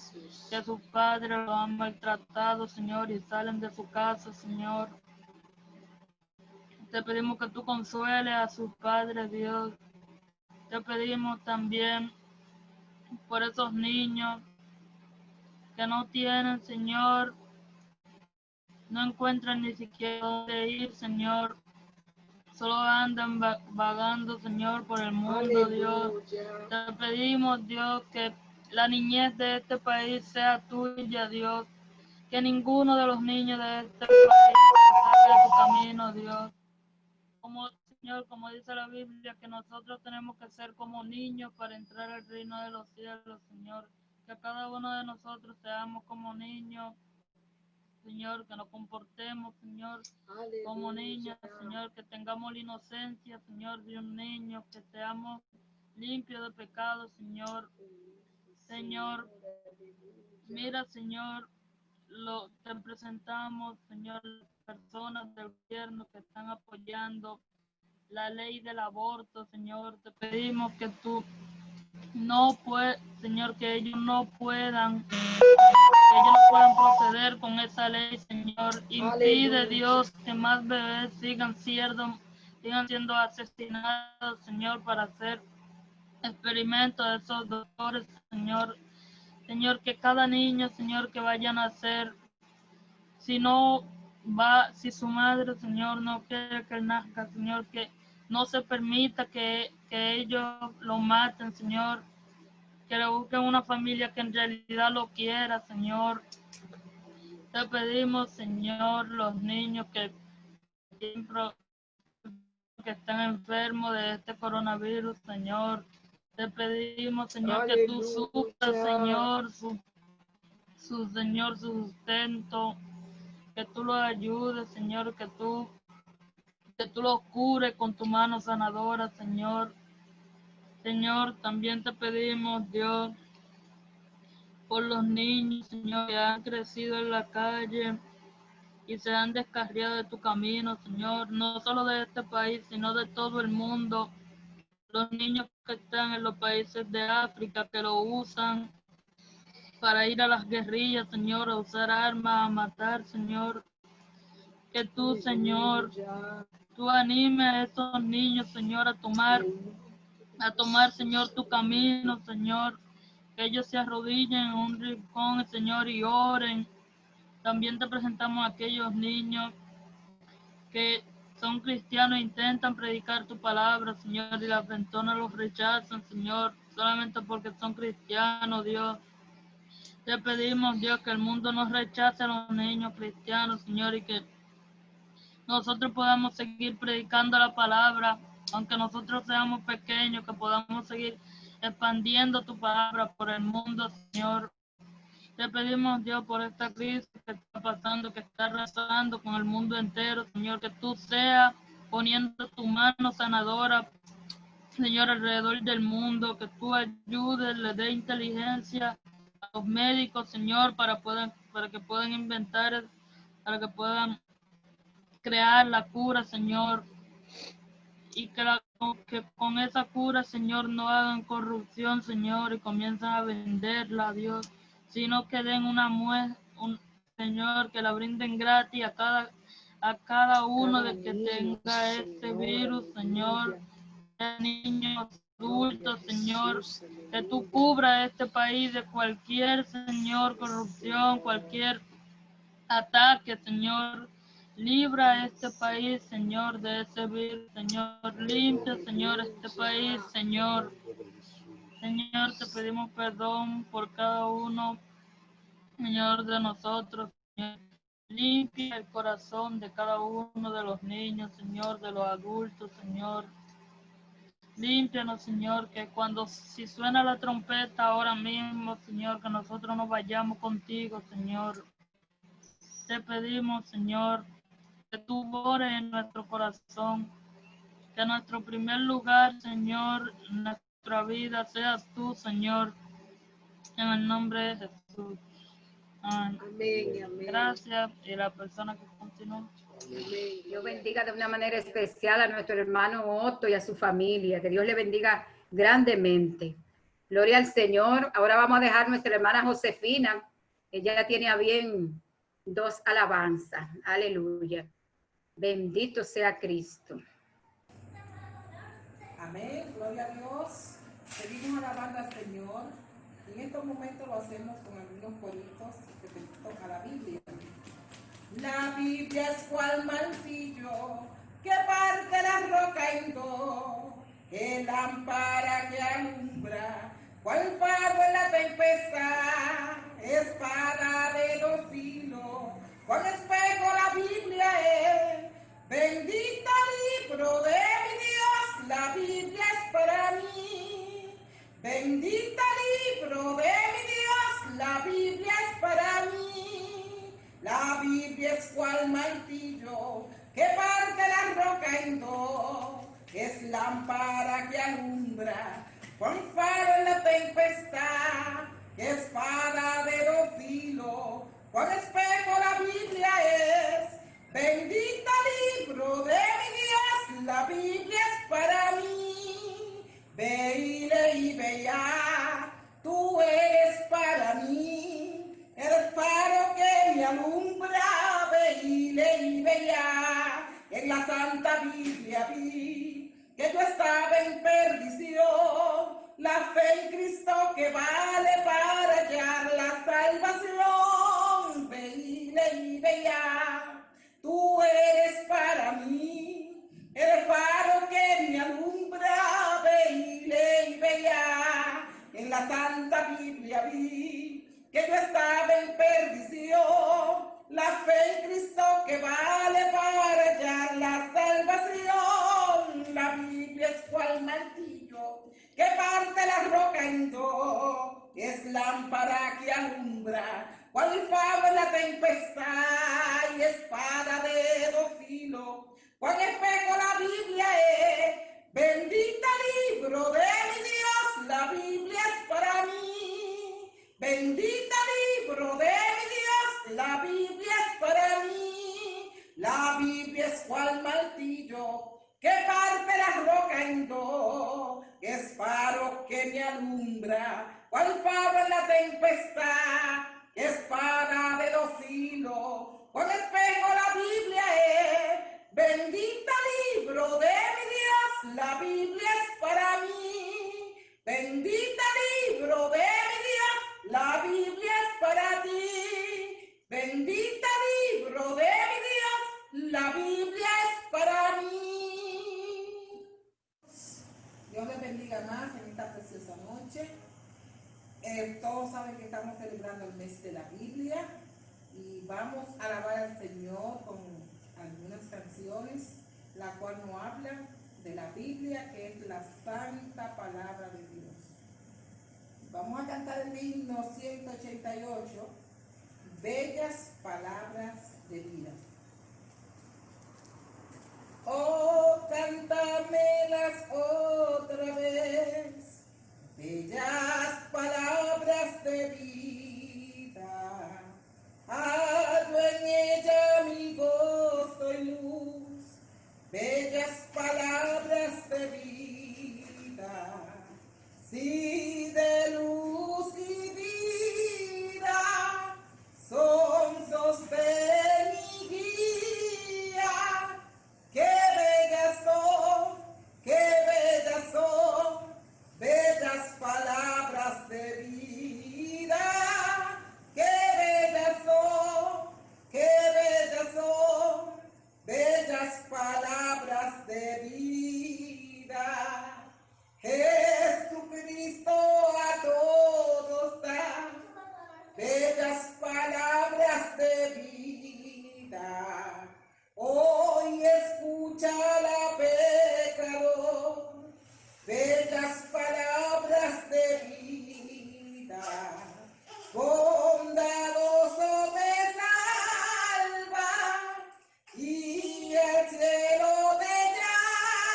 [SPEAKER 8] que sus padres los han maltratado, Señor, y salen de su casa, Señor. Te pedimos que tú consueles a sus padres, Dios. Te pedimos también por esos niños que no tienen, Señor, no encuentran ni siquiera dónde ir, Señor. Solo andan vagando, Señor, por el mundo, Dios. Te pedimos, Dios, que la niñez de este país sea tuya, Dios. Que ninguno de los niños de este país se salga de tu camino, Dios. Como, Señor, como dice la Biblia, que nosotros tenemos que ser como niños para entrar al reino de los cielos, Señor. Que cada uno de nosotros seamos como niños, Señor, que nos comportemos, Señor, como niños, Señor, que tengamos la inocencia, Señor, de un niño, que seamos limpios de pecado, Señor. Señor, mira, Señor, te presentamos, Señor, personas del gobierno que están apoyando la ley del aborto, Señor. Te pedimos que tú Señor, que ellos no puedan proceder con esa ley, Señor. Impide, Dios, que más bebés sigan siendo asesinados, Señor, para hacer experimentos de esos doctores, Señor. Señor, que cada niño, Señor, que vaya a nacer, si su madre, Señor, no quiere que él nazca, Señor, que no se permita que ellos lo maten, Señor. Que le busquen una familia que en realidad lo quiera, Señor. Te pedimos, Señor, los niños que están enfermos de este coronavirus, Señor. Te pedimos, Señor, que tú suplas, Señor, su sustento, que tú los ayudes, Señor, que tú los cures con tu mano sanadora, Señor. Señor, también te pedimos, Dios, por los niños, Señor, que han crecido en la calle y se han descarriado de tu camino, Señor, no solo de este país, sino de todo el mundo. Los niños que están en los países de África, que lo usan para ir a las guerrillas, Señor, a usar armas, a matar, Señor. Que tú, Señor, tú animes a esos niños, Señor, a tomar, Señor, tu camino, Señor. Que ellos se arrodillen en un rincón, Señor, y oren. También te presentamos a aquellos niños que son cristianos e intentan predicar tu palabra, Señor, y las personas los rechazan, Señor, solamente porque son cristianos, Dios. Te pedimos, Dios, que el mundo no rechace a los niños cristianos, Señor, y que nosotros podamos seguir predicando la palabra, aunque nosotros seamos pequeños, que podamos seguir expandiendo tu palabra por el mundo, Señor. Te pedimos, Dios, por esta crisis que está pasando, que está arrasando con el mundo entero, Señor, que tú seas poniendo tu mano sanadora, Señor, alrededor del mundo, que tú ayudes, le dé inteligencia a los médicos, Señor, para que puedan inventar, para que puedan crear la cura, Señor, y que con esa cura, Señor, no hagan corrupción, Señor, y comiencen a venderla, Dios, sino que den una muestra, Señor, que la brinden gratis a cada uno de que tenga este virus, Señor, de niños, adultos, Señor, que tú cubras este país de cualquier, Señor, corrupción, cualquier ataque, Señor. Libra a este país, Señor, de ese virus, Señor. Limpia, Señor, este país, Señor. Señor, te pedimos perdón por cada uno, Señor, de nosotros, Señor. Limpia el corazón de cada uno de los niños, Señor, de los adultos, Señor. Límpianos, Señor, que si suena la trompeta ahora mismo, Señor, que nosotros nos vayamos contigo, Señor. Te pedimos, Señor, que tú mores en nuestro corazón, que nuestro primer lugar, Señor, en nuestra vida seas tú, Señor, en el nombre de Jesús. Amén.
[SPEAKER 5] Amén, amén.
[SPEAKER 8] Gracias. Y la persona que continúa.
[SPEAKER 2] Dios bendiga de una manera especial a nuestro hermano Otto y a su familia. Que Dios le bendiga grandemente. Gloria al Señor. Ahora vamos a dejar a nuestra hermana Josefina. Ella tiene a bien 2 alabanzas. Aleluya. Bendito sea Cristo.
[SPEAKER 9] Amén, gloria a Dios. Seguimos alabando al Señor. En estos momentos lo hacemos con algunos coritos respecto a la Biblia. La Biblia es cual martillo que parte la roca en dos, el lámpara que alumbra, cual faro en la tempestad, espada de 2 filos, cual espejo la Biblia es. Bendito libro de mi Dios, la Biblia es para mí. Bendito libro de mi Dios, la Biblia es para mí. La Biblia es cual martillo que parte la roca en dos, es lámpara que alumbra, con faro en la tempestad, espada de 2 filos, con espejo la Biblia es. Bendito libro de mi Dios, la Biblia es para mí. Ve y lee y ve ya, tú eres para mí. El faro que me alumbra, ve y lee y ve ya. En la Santa Biblia vi que yo estaba en perdición. La fe en Cristo que vale para hallar la salvación. Ve y lee y ve ya. Tú eres para mí, el faro que me alumbra, ve y lee y ve ya. En la Santa Biblia vi que yo estaba en perdición, la fe en Cristo que vale para hallar la salvación. La Biblia es cual martillo que parte la roca en dos, es lámpara que alumbra, cual faro en la tempestad y espada de 2 filos, cual espejo la Biblia es. Bendito libro de mi Dios, la Biblia es para mí. Bendito libro de mi Dios, la Biblia es para mí. La Biblia es cual martillo que parte la roca en dos, es faro que me alumbra, cual faro en la tempestad, espada de 2 filos, con espejo la Biblia es. Bendito libro de mi Dios, la Biblia es para mí. Bendito libro de mi Dios, la Biblia es para ti. Bendito libro de mi Dios, la Biblia es para mí. Dios les bendiga más en esta preciosa noche. Todos saben que estamos celebrando el mes de la Biblia y vamos a alabar al Señor con algunas canciones, la cual nos habla de la Biblia, que es la santa palabra de Dios. Vamos a cantar el himno 188, Bellas Palabras de Vida. Oh, cántamelas otra vez, bellas palabras de vida, hallo en ella mi gozo y luz, bellas palabras de vida, sí, de luz y vida, son sostén y guía. ¡Qué bellas son! ¡Qué bellas son! Bellas palabras de vida. ¡Qué bellas son! ¡Qué bellas son! Bellas palabras de vida. Jesucristo a todos da bellas palabras de vida. Hoy escucha la pecador, bellas palabras de vida. Bondadoso me salva y el cielo te llama.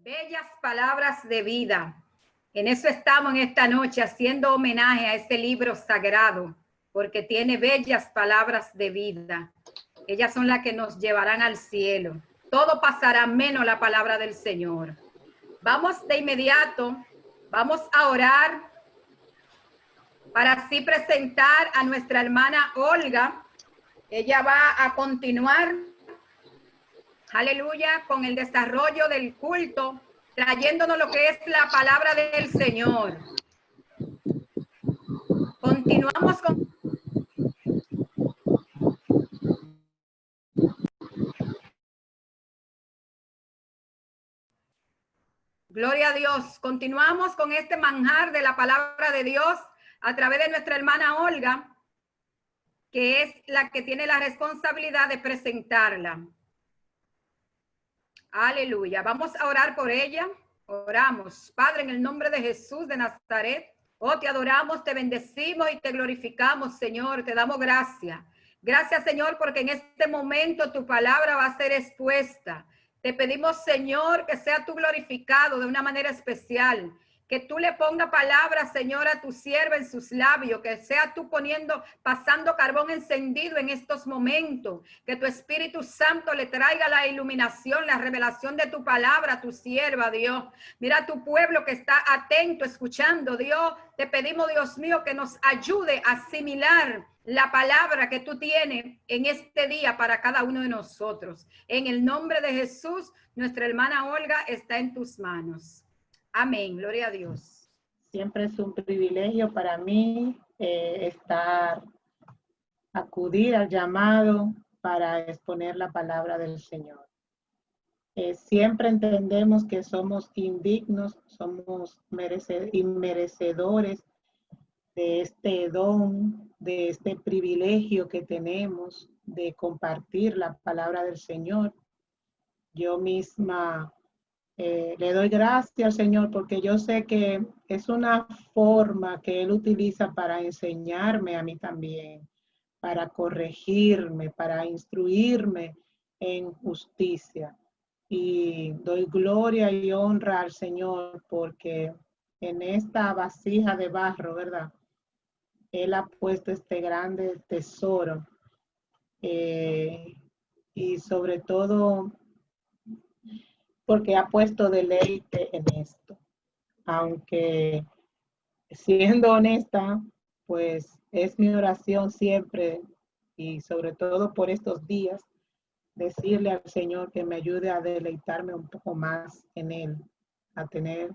[SPEAKER 2] Bellas palabras de vida. En eso estamos en esta noche, haciendo homenaje a este libro sagrado, porque tiene bellas palabras de vida. Ellas son las que nos llevarán al cielo. Todo pasará menos la palabra del Señor. Vamos de inmediato, vamos a orar para así presentar a nuestra hermana Olga. Ella va a continuar, aleluya, con el desarrollo del culto, trayéndonos lo que es la palabra del Señor. Continuamos con... Gloria a Dios. Continuamos con este manjar de la palabra de Dios a través de nuestra hermana Olga, que es la que tiene la responsabilidad de presentarla. Aleluya. Vamos a orar por ella. Oramos. Padre, en el nombre de Jesús de Nazaret, oh, te adoramos, te bendecimos y te glorificamos, Señor. Te damos gracias. Gracias, Señor, porque en este momento tu palabra va a ser expuesta. Te pedimos, Señor, que sea tú glorificado de una manera especial, que tú le pongas palabras, Señor, a tu sierva en sus labios, que sea tú pasando carbón encendido en estos momentos, que tu Espíritu Santo le traiga la iluminación, la revelación de tu palabra a tu sierva, Dios. Mira a tu pueblo que está atento, escuchando, Dios. Te pedimos, Dios mío, que nos ayude a asimilar la palabra que tú tienes en este día para cada uno de nosotros. En el nombre de Jesús, nuestra hermana Olga está en tus manos. Amén, gloria a Dios.
[SPEAKER 10] Siempre es un privilegio para mí acudir al llamado para exponer la palabra del Señor. Siempre entendemos que somos indignos, somos inmerecedores de este don, de este privilegio que tenemos de compartir la palabra del Señor. Yo misma le doy gracias al Señor porque yo sé que es una forma que Él utiliza para enseñarme a mí también, para corregirme, para instruirme en justicia. Y doy gloria y honra al Señor porque en esta vasija de barro, ¿verdad? Él ha puesto este grande tesoro y sobre todo porque ha puesto deleite en esto. Aunque siendo honesta, pues es mi oración siempre y sobre todo por estos días, decirle al Señor que me ayude a deleitarme un poco más en Él, a tener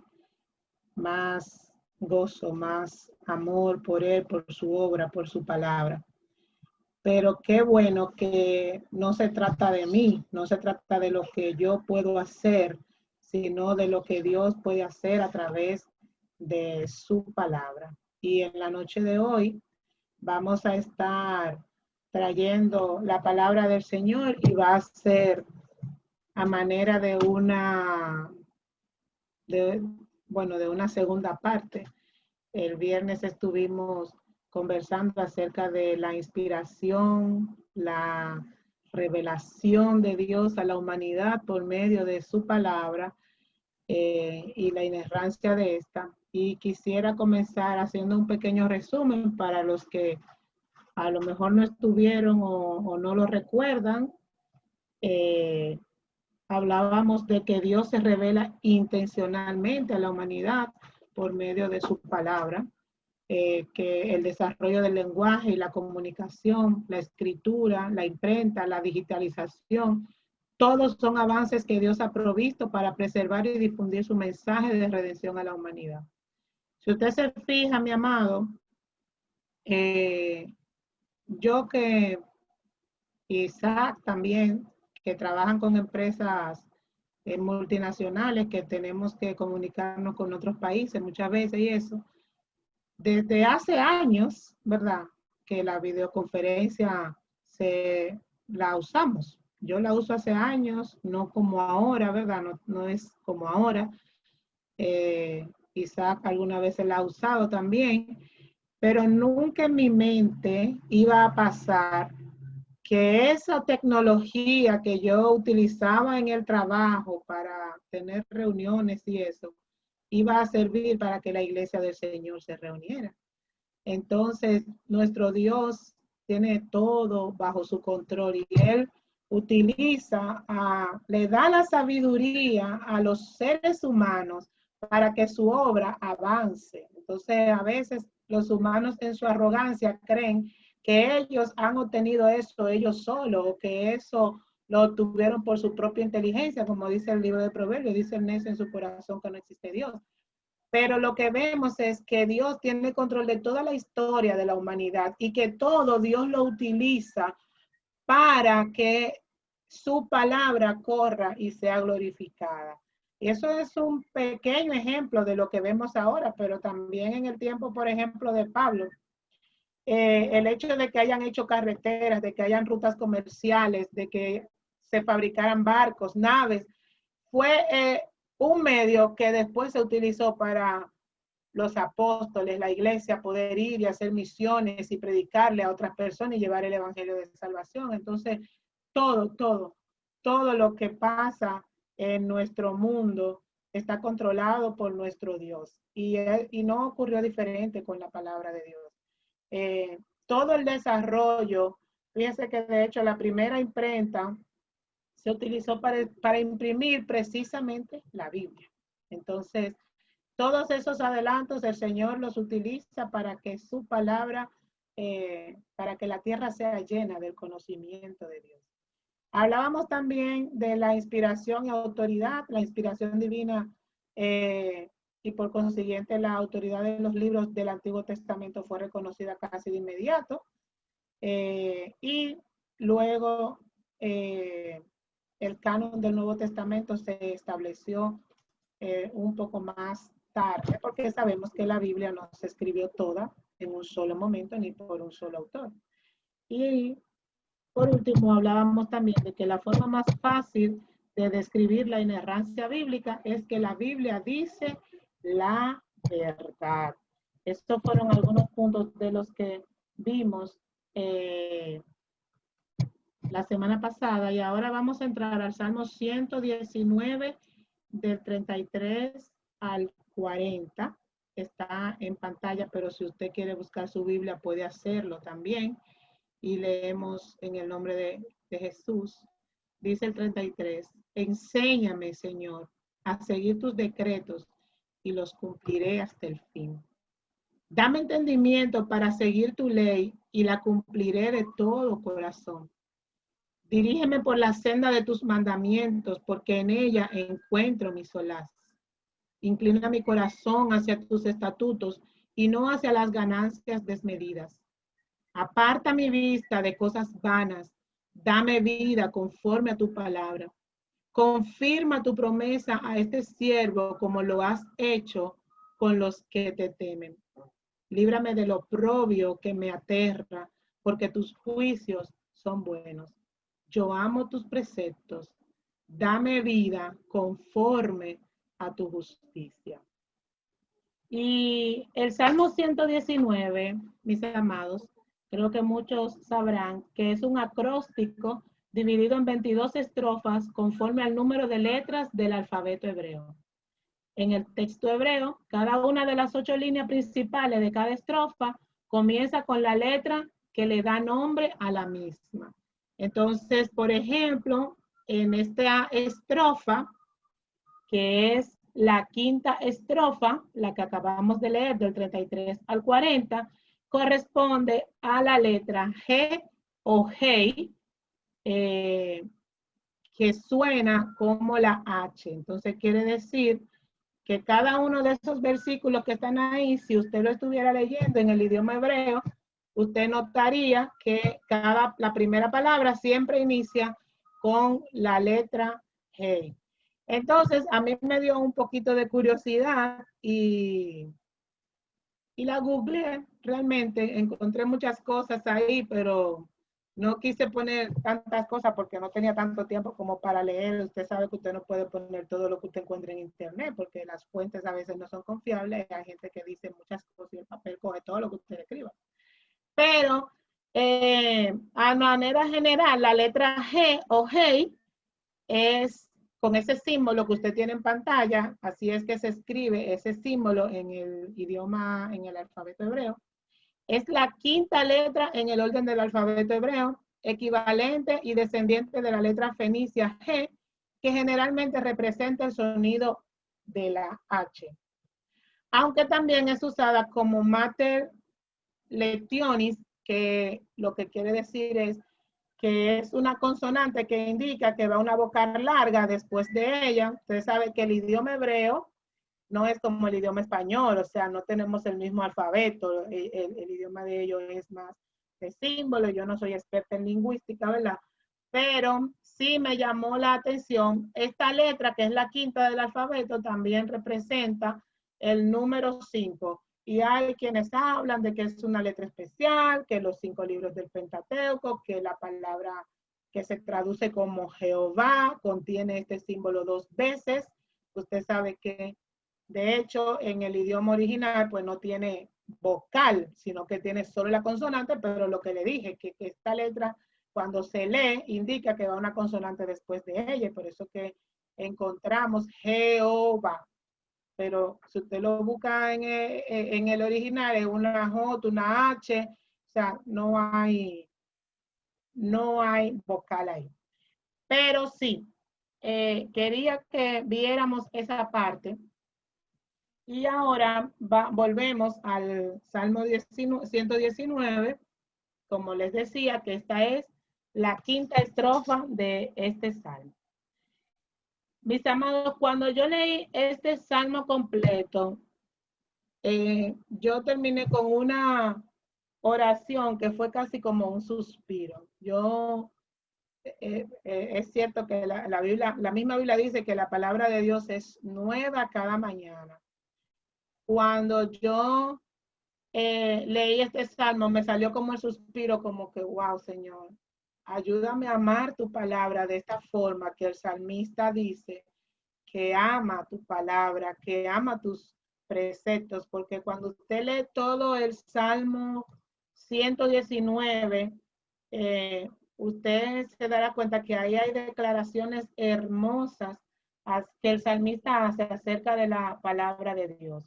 [SPEAKER 10] más gozo, más amor por Él, por su obra, por su palabra. Pero qué bueno que no se trata de mí, no se trata de lo que yo puedo hacer, sino de lo que Dios puede hacer a través de su palabra. Y en la noche de hoy vamos a estar trayendo la palabra del Señor y va a ser a manera de una segunda parte. El viernes estuvimos conversando acerca de la inspiración, la revelación de Dios a la humanidad por medio de su palabra y la inerrancia de esta. Y quisiera comenzar haciendo un pequeño resumen para los que a lo mejor no estuvieron o no lo recuerdan. Hablábamos de que Dios se revela intencionalmente a la humanidad por medio de su palabra. Que el desarrollo del lenguaje y la comunicación, la escritura, la imprenta, la digitalización, todos son avances que Dios ha provisto para preservar y difundir su mensaje de redención a la humanidad. Si usted se fija, mi amado, yo que Isaac también, que trabajan con empresas multinacionales, que tenemos que comunicarnos con otros países muchas veces y eso, desde hace años, ¿verdad? Que la videoconferencia la usamos. Yo la uso hace años, no como ahora, ¿verdad? No es como ahora. Isaac alguna vez la ha usado también, pero nunca en mi mente iba a pasar que esa tecnología que yo utilizaba en el trabajo para tener reuniones y eso, iba a servir para que la iglesia del Señor se reuniera. Entonces, nuestro Dios tiene todo bajo su control y Él utiliza, le da la sabiduría a los seres humanos para que su obra avance. Entonces, a veces los humanos en su arrogancia creen que ellos han obtenido eso ellos solos o que eso lo obtuvieron por su propia inteligencia, como dice el libro de Proverbios, dice el necio en su corazón que no existe Dios. Pero lo que vemos es que Dios tiene control de toda la historia de la humanidad y que todo Dios lo utiliza para que su palabra corra y sea glorificada. Y eso es un pequeño ejemplo de lo que vemos ahora, pero también en el tiempo, por ejemplo, de Pablo. El hecho de que hayan hecho carreteras, de que hayan rutas comerciales, de que se fabricaran barcos, naves, fue un medio que después se utilizó para los apóstoles, la iglesia, poder ir y hacer misiones y predicarle a otras personas y llevar el evangelio de salvación. Entonces, todo lo que pasa en nuestro mundo está controlado por nuestro Dios. Y no ocurrió diferente con la palabra de Dios. Todo el desarrollo, fíjense que de hecho la primera imprenta se utilizó para imprimir precisamente la Biblia. Entonces, todos esos adelantos el Señor los utiliza para que su palabra, para que la tierra sea llena del conocimiento de Dios. Hablábamos también de la inspiración y autoridad, la inspiración divina y por consiguiente la autoridad de los libros del Antiguo Testamento fue reconocida casi de inmediato. Y luego el canon del Nuevo Testamento se estableció un poco más tarde, porque sabemos que la Biblia no se escribió toda en un solo momento ni por un solo autor. Y por último, hablábamos también de que la forma más fácil de describir la inerrancia bíblica es que la Biblia dice la verdad. Estos fueron algunos puntos de los que vimos la semana pasada y ahora vamos a entrar al Salmo 119 del 33 al 40. Está en pantalla, pero si usted quiere buscar su Biblia puede hacerlo también. Y leemos en el nombre de Jesús. Dice el 33, enséñame, Señor, a seguir tus decretos y los cumpliré hasta el fin. Dame entendimiento para seguir tu ley y la cumpliré de todo corazón. Dirígeme por la senda de tus mandamientos, porque en ella encuentro mi solaz. Inclina mi corazón hacia tus estatutos y no hacia las ganancias desmedidas. Aparta mi vista de cosas vanas. Dame vida conforme a tu palabra. Confirma tu promesa a este siervo como lo has hecho con los que te temen. Líbrame del oprobio que me aterra, porque tus juicios son buenos. Yo amo tus preceptos. Dame vida conforme a tu justicia. Y el Salmo 119, mis amados, creo que muchos sabrán que es un acróstico dividido en 22 estrofas conforme al número de letras del alfabeto hebreo. En el texto hebreo, cada una de las 8 líneas principales de cada estrofa comienza con la letra que le da nombre a la misma. Entonces, por ejemplo, en esta estrofa, que es la quinta estrofa, la que acabamos de leer del 33 al 40, corresponde a la letra G o Hey, que suena como la H. Entonces quiere decir que cada uno de esos versículos que están ahí, si usted lo estuviera leyendo en el idioma hebreo, usted notaría que la primera palabra siempre inicia con la letra G. Entonces, a mí me dio un poquito de curiosidad y la googleé. Realmente encontré muchas cosas ahí, pero no quise poner tantas cosas porque no tenía tanto tiempo como para leer. Usted sabe que usted no puede poner todo lo que usted encuentre en internet porque las fuentes a veces no son confiables. Hay gente que dice muchas cosas y el papel coge todo lo que usted escriba. Pero A manera general, la letra G o Hey es con ese símbolo que usted tiene en pantalla, así es que se escribe ese símbolo en el idioma, en el alfabeto hebreo. Es la quinta letra en el orden del alfabeto hebreo, equivalente y descendiente de la letra fenicia G, que generalmente representa el sonido de la H. Aunque también es usada como mater lectionis, que lo que quiere decir es que es una consonante que indica que va una vocal larga después de ella. Usted sabe que el idioma hebreo no es como el idioma español, o sea, no tenemos el mismo alfabeto, el idioma de ellos es más de símbolos. Yo no soy experta en lingüística, ¿verdad? Pero sí me llamó la atención, esta letra, que es la quinta del alfabeto, también representa el número 5. Y hay quienes hablan de que es una letra especial, que los 5 libros del Pentateuco, que la palabra que se traduce como Jehová contiene este símbolo 2 veces. Usted sabe que, de hecho, en el idioma original, pues no tiene vocal, sino que tiene solo la consonante, pero lo que le dije, que esta letra, cuando se lee, indica que va una consonante después de ella, por eso que encontramos Jehová. Pero si usted lo busca en el original, es una J, una H, o sea, no hay vocal ahí. Pero sí, quería que viéramos esa parte. Y ahora volvemos al Salmo 119, como les decía, que esta es la quinta estrofa de este salmo. Mis amados, cuando yo leí este salmo completo, yo terminé con una oración que fue casi como un suspiro. Es cierto que la misma Biblia dice que la palabra de Dios es nueva cada mañana. Cuando yo leí este salmo, me salió como el suspiro, como que, wow, Señor, ayúdame a amar tu palabra de esta forma que el salmista dice, que ama tu palabra, que ama tus preceptos, porque cuando usted lee todo el Salmo 119, usted se dará cuenta que ahí hay declaraciones hermosas que el salmista hace acerca de la palabra de Dios.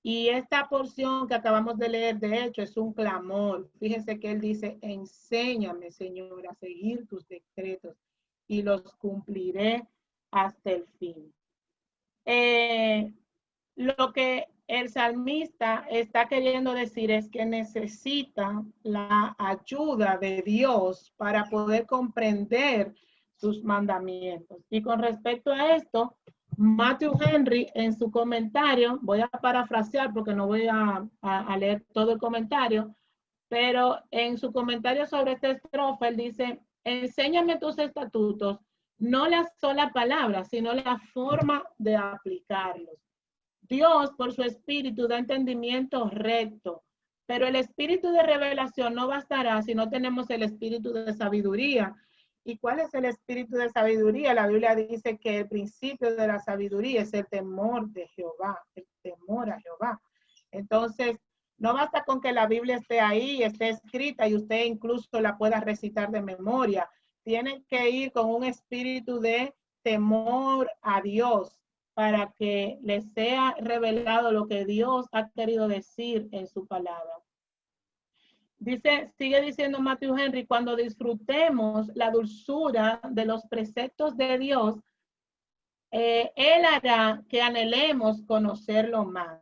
[SPEAKER 10] Y esta porción que acabamos de leer, de hecho, es un clamor. Fíjense que él dice, enséñame, Señor, a seguir tus decretos y los cumpliré hasta el fin. Lo que el salmista está queriendo decir es que necesita la ayuda de Dios para poder comprender sus mandamientos. Y con respecto a esto, Matthew Henry en su comentario, voy a parafrasear porque no voy a leer todo el comentario, pero en su comentario sobre esta estrofa, él dice, enséñame tus estatutos, no la sola palabra, sino la forma de aplicarlos. Dios, por su espíritu, da entendimiento recto, pero el espíritu de revelación no bastará si no tenemos el espíritu de sabiduría. ¿Y cuál es el espíritu de sabiduría? La Biblia dice que el principio de la sabiduría es el temor de Jehová, el temor a Jehová. Entonces, no basta con que la Biblia esté ahí, esté escrita y usted incluso la pueda recitar de memoria. Tiene que ir con un espíritu de temor a Dios para que les sea revelado lo que Dios ha querido decir en su palabra. Sigue diciendo Matthew Henry, cuando disfrutemos la dulzura de los preceptos de Dios, Él hará que anhelemos conocerlo más.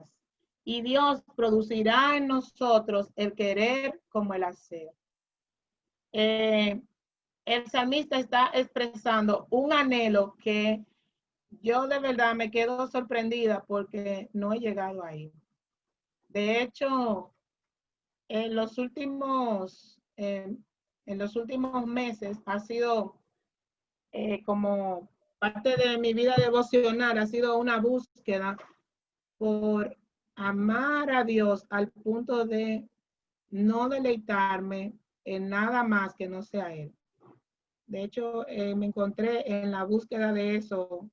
[SPEAKER 10] Y Dios producirá en nosotros el querer como el hacer. El salmista está expresando un anhelo que yo de verdad me quedo sorprendida porque no he llegado ahí. De hecho, en los últimos meses ha sido como parte de mi vida devocional, ha sido una búsqueda por amar a Dios al punto de no deleitarme en nada más que no sea Él. De hecho, me encontré en la búsqueda de eso,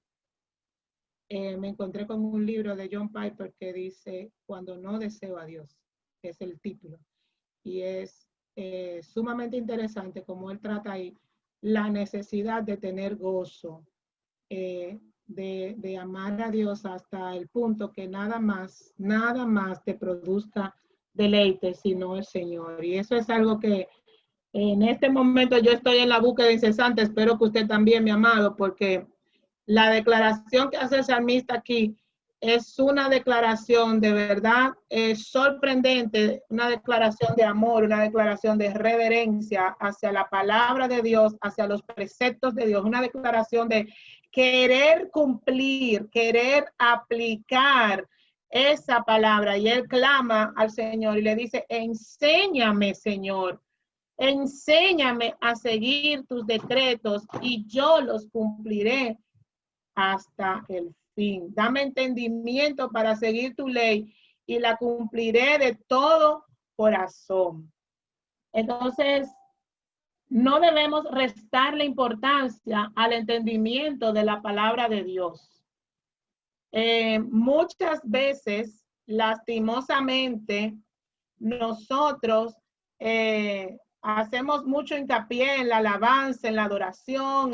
[SPEAKER 10] me encontré con un libro de John Piper que dice Cuando no deseo a Dios, que es el título. Y es sumamente interesante como él trata ahí la necesidad de tener gozo, de amar a Dios hasta el punto que nada más te produzca deleite, sino el Señor. Y eso es algo que en este momento yo estoy en la búsqueda incesante. Espero que usted también, mi amado, porque la declaración que hace el salmista aquí es una declaración de verdad sorprendente, una declaración de amor, una declaración de reverencia hacia la palabra de Dios, hacia los preceptos de Dios, una declaración de querer cumplir, querer aplicar esa palabra. Y él clama al Señor y le dice, enséñame, Señor, enséñame a seguir tus decretos y yo los cumpliré hasta el fin. Dame entendimiento para seguir tu ley y la cumpliré de todo corazón. Entonces, no debemos restarle importancia al entendimiento de la palabra de Dios. Muchas veces, lastimosamente, nosotros hacemos mucho hincapié en la alabanza, en la adoración,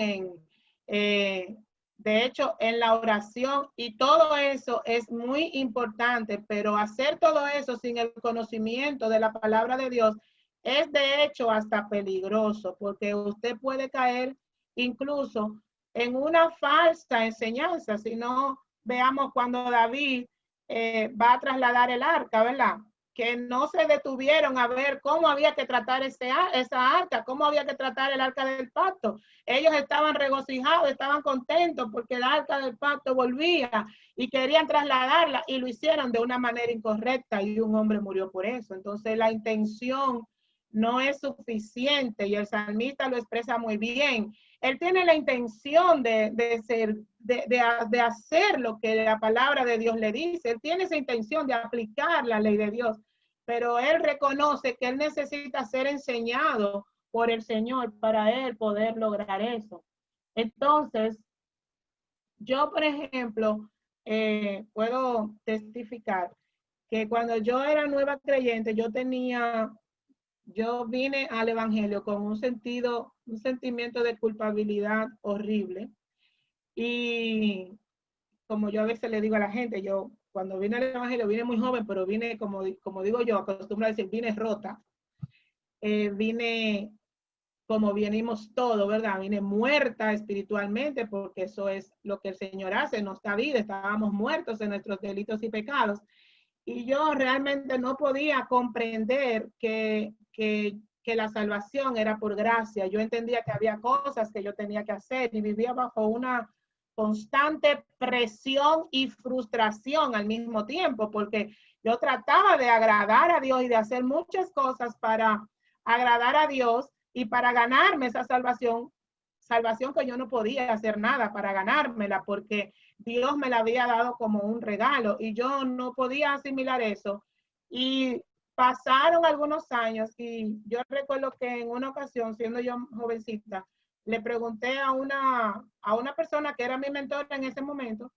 [SPEAKER 10] de hecho, en la oración, y todo eso es muy importante, pero hacer todo eso sin el conocimiento de la palabra de Dios es de hecho hasta peligroso, porque usted puede caer incluso en una falsa enseñanza. Si no, veamos cuando David va a trasladar el arca, ¿verdad? Que no se detuvieron a ver cómo había que tratar esa arca, cómo había que tratar el arca del pacto. Ellos estaban regocijados, estaban contentos porque el arca del pacto volvía y querían trasladarla y lo hicieron de una manera incorrecta y un hombre murió por eso. Entonces la intención no es suficiente y el salmista lo expresa muy bien. Él tiene la intención de hacer lo que la palabra de Dios le dice. Él tiene esa intención de aplicar la ley de Dios, pero él reconoce que él necesita ser enseñado por el Señor para él poder lograr eso. Entonces, yo, por ejemplo, puedo testificar que cuando yo era nueva creyente, yo vine al evangelio con un sentimiento de culpabilidad horrible. Y como yo a veces le digo a la gente, yo cuando vine al evangelio vine muy joven, pero vine, como digo yo, acostumbro a decir, vine rota. Vine como venimos todos, ¿verdad? Vine muerta espiritualmente, porque eso es lo que el Señor hace en nuestra vida. Estábamos muertos en nuestros delitos y pecados. Y yo realmente no podía comprender que la salvación era por gracia. Yo entendía que había cosas que yo tenía que hacer y vivía bajo una constante presión y frustración al mismo tiempo, porque yo trataba de agradar a Dios y de hacer muchas cosas para agradar a Dios y para ganarme esa salvación que yo no podía hacer nada para ganármela, porque Dios me la había dado como un regalo y yo no podía asimilar eso. Y pasaron algunos años y yo recuerdo que en una ocasión, siendo yo jovencita, le pregunté a una persona que era mi mentora en ese momento,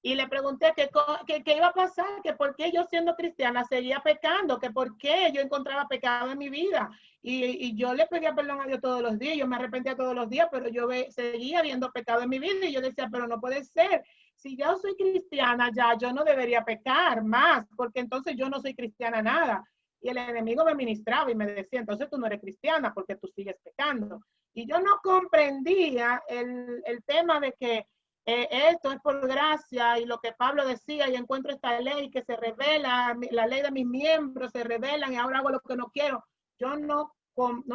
[SPEAKER 10] y le pregunté qué iba a pasar, que por qué yo siendo cristiana seguía pecando, que por qué yo encontraba pecado en mi vida. Y yo le pedía perdón a Dios todos los días, yo me arrepentía todos los días, pero yo seguía viendo pecado en mi vida y yo decía, pero no puede ser. Si yo soy cristiana ya, yo no debería pecar más, porque entonces yo no soy cristiana nada. Y el enemigo me ministraba y me decía, entonces tú no eres cristiana porque tú sigues pecando. Y yo no comprendía el tema de que esto es por gracia y lo que Pablo decía, y encuentro esta ley que se revela, la ley de mis miembros se revelan y ahora hago lo que no quiero. Yo no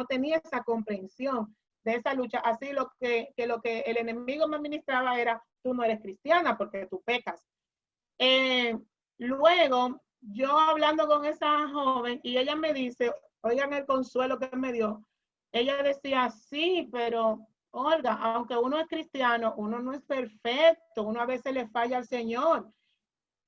[SPEAKER 10] tenía esa comprensión de esa lucha. Así lo que el enemigo me ministraba era, tú no eres cristiana porque tú pecas. Luego, yo hablando con esa joven y ella me dice, oigan el consuelo que me dio. Ella decía, sí, pero Olga, aunque uno es cristiano, uno no es perfecto, uno a veces le falla al Señor.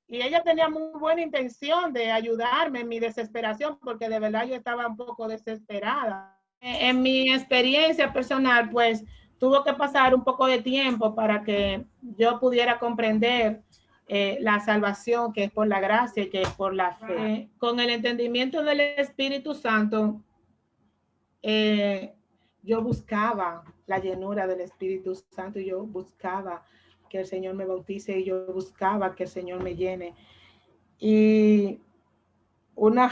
[SPEAKER 10] Y ella tenía muy buena intención de ayudarme en mi desesperación, porque de verdad yo estaba un poco desesperada. En mi experiencia personal, pues, tuvo que pasar un poco de tiempo para que yo pudiera comprender la salvación, que es por la gracia y que es por la fe. Con el entendimiento del Espíritu Santo, yo buscaba la llenura del Espíritu Santo, y yo buscaba que el Señor me bautice, y yo buscaba que el Señor me llene. Y una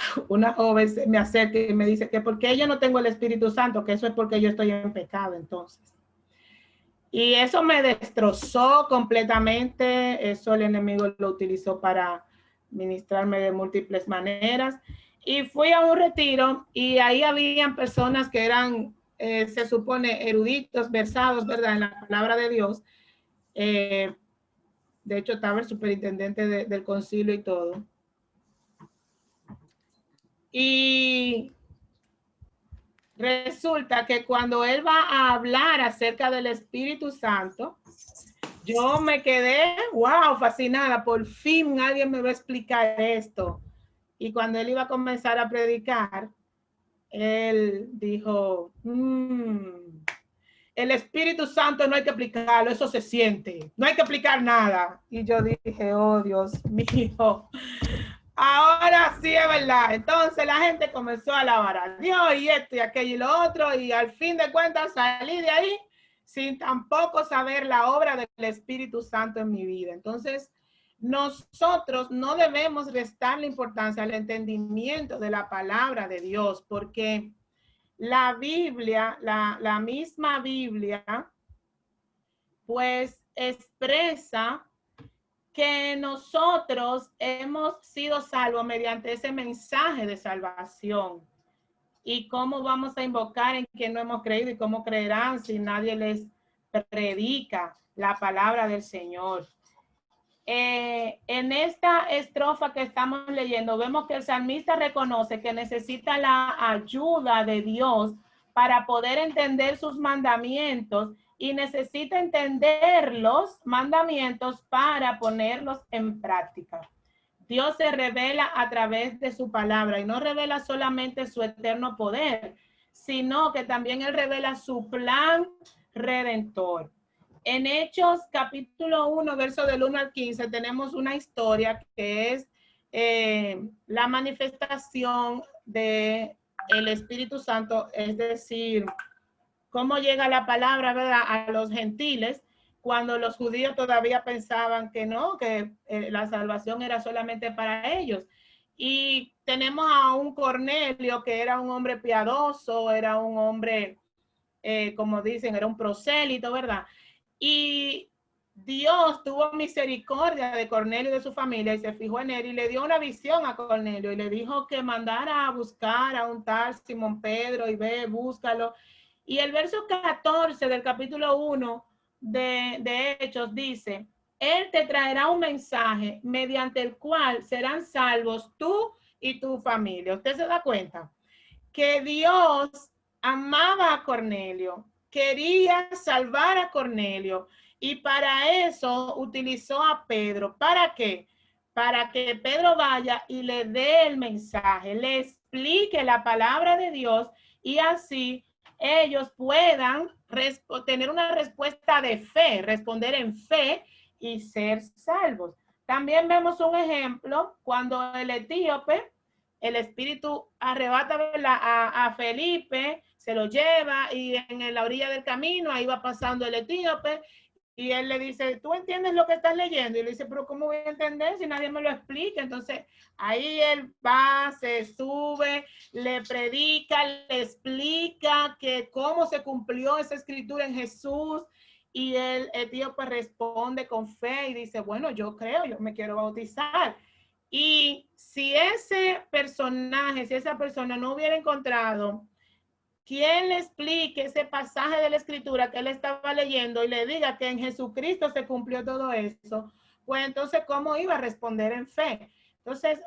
[SPEAKER 10] joven se me acerca y me dice que porque yo no tengo el Espíritu Santo, que eso es porque yo estoy en pecado entonces. Y eso me destrozó completamente. Eso el enemigo lo utilizó para ministrarme de múltiples maneras. Y fui a un retiro y ahí habían personas que eran, se supone, eruditos, versados, ¿verdad?, en la palabra de Dios. De hecho, estaba el superintendente del concilio y todo. Y resulta que cuando él va a hablar acerca del Espíritu Santo, yo me quedé, wow, fascinada. Por fin alguien me va a explicar esto. Y cuando él iba a comenzar a predicar, él dijo, el Espíritu Santo no hay que explicarlo, eso se siente. No hay que explicar nada. Y yo dije, oh, Dios mío. Ahora sí es verdad. Entonces la gente comenzó a alabar a Dios y esto y aquello y lo otro. Y al fin de cuentas salí de ahí sin tampoco saber la obra del Espíritu Santo en mi vida. Entonces, nosotros no debemos restarle importancia al entendimiento de la palabra de Dios, porque la Biblia, la misma Biblia, pues expresa que nosotros hemos sido salvos mediante ese mensaje de salvación. Y cómo vamos a invocar en quien no hemos creído, y cómo creerán si nadie les predica la palabra del Señor. En esta estrofa que estamos leyendo, vemos que el salmista reconoce que necesita la ayuda de Dios para poder entender sus mandamientos, y necesita entender los mandamientos para ponerlos en práctica. Dios se revela a través de su palabra, y no revela solamente su eterno poder, sino que también Él revela su plan redentor. En Hechos capítulo 1, verso del 1 al 15, tenemos una historia que es la manifestación del Espíritu Santo, es decir, cómo llega la palabra, ¿verdad?, a los gentiles, cuando los judíos todavía pensaban que no, que la salvación era solamente para ellos. Y tenemos a un Cornelio que era un hombre piadoso, era un hombre, como dicen, era un prosélito, ¿verdad? Y Dios tuvo misericordia de Cornelio y de su familia y se fijó en él y le dio una visión a Cornelio y le dijo que mandara a buscar a un tal Simón Pedro y ve, búscalo. Y el verso 14 del capítulo 1 de Hechos dice, Él te traerá un mensaje mediante el cual serán salvos tú y tu familia. ¿Usted se da cuenta? Que Dios amaba a Cornelio, quería salvar a Cornelio, y para eso utilizó a Pedro. ¿Para qué? Para que Pedro vaya y le dé el mensaje, le explique la palabra de Dios, y así ellos puedan tener una respuesta de fe, responder en fe y ser salvos. También vemos un ejemplo cuando el etíope, el Espíritu arrebata a Felipe, se lo lleva y en la orilla del camino, ahí va pasando el etíope y él le dice, ¿tú entiendes lo que estás leyendo? Y le dice, pero ¿cómo voy a entender si nadie me lo explica? Entonces ahí él va, se sube, le predica, le explica que cómo se cumplió esa escritura en Jesús. Y el etíope responde con fe y dice, bueno, yo creo, yo me quiero bautizar. Y si ese personaje, si esa persona no hubiera encontrado quien le explique ese pasaje de la escritura que él estaba leyendo y le diga que en Jesucristo se cumplió todo eso, pues entonces, ¿cómo iba a responder en fe? Entonces,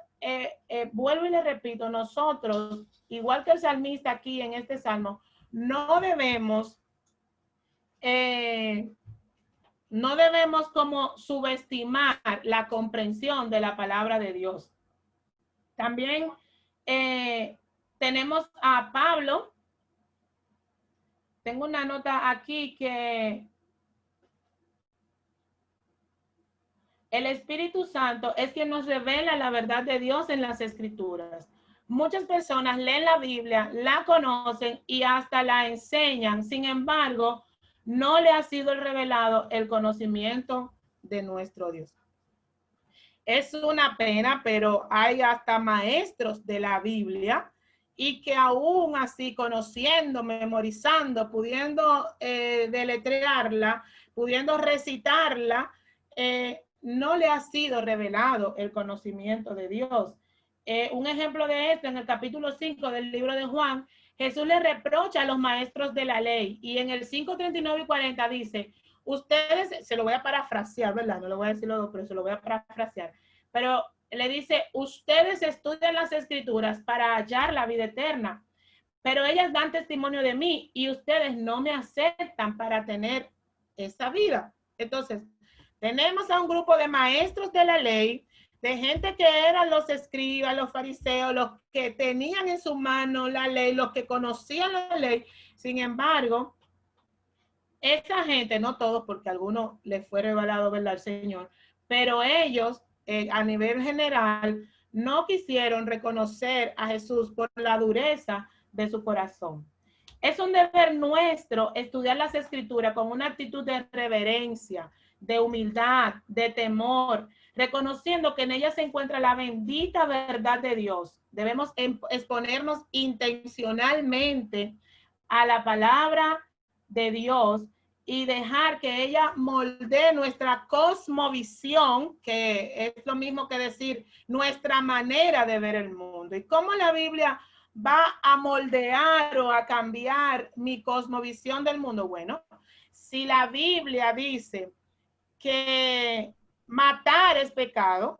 [SPEAKER 10] vuelvo y le repito, nosotros, igual que el salmista aquí en este salmo, no debemos como subestimar la comprensión de la palabra de Dios. También tenemos a Pablo. Tengo una nota aquí que el Espíritu Santo es quien nos revela la verdad de Dios en las Escrituras. Muchas personas leen la Biblia, la conocen y hasta la enseñan. Sin embargo, no le ha sido revelado el conocimiento de nuestro Dios. Es una pena, pero hay hasta maestros de la Biblia y que aún así conociendo, memorizando, pudiendo deletrearla, pudiendo recitarla, no le ha sido revelado el conocimiento de Dios. Un ejemplo de esto, en el capítulo 5 del libro de Juan, Jesús le reprocha a los maestros de la ley y en el 5, 39 y 40 dice, ustedes, se lo voy a parafrasear, ¿verdad? No lo voy a decir luego, pero se lo voy a parafrasear. Pero le dice, ustedes estudian las escrituras para hallar la vida eterna, pero ellas dan testimonio de mí y ustedes no me aceptan para tener esa vida. Entonces, tenemos a un grupo de maestros de la ley, de gente que eran los escribas, los fariseos, los que tenían en su mano la ley, los que conocían la ley. Sin embargo, esa gente, no todos, porque a algunos les fue revelado, ¿verdad?, el Señor, pero ellos, a nivel general, no quisieron reconocer a Jesús por la dureza de su corazón. Es un deber nuestro estudiar las Escrituras con una actitud de reverencia, de humildad, de temor, reconociendo que en ella se encuentra la bendita verdad de Dios. Debemos exponernos intencionalmente a la palabra de Dios y dejar que ella moldee nuestra cosmovisión, que es lo mismo que decir nuestra manera de ver el mundo. ¿Y cómo la Biblia va a moldear o a cambiar mi cosmovisión del mundo? Bueno, si la Biblia dice que matar es pecado,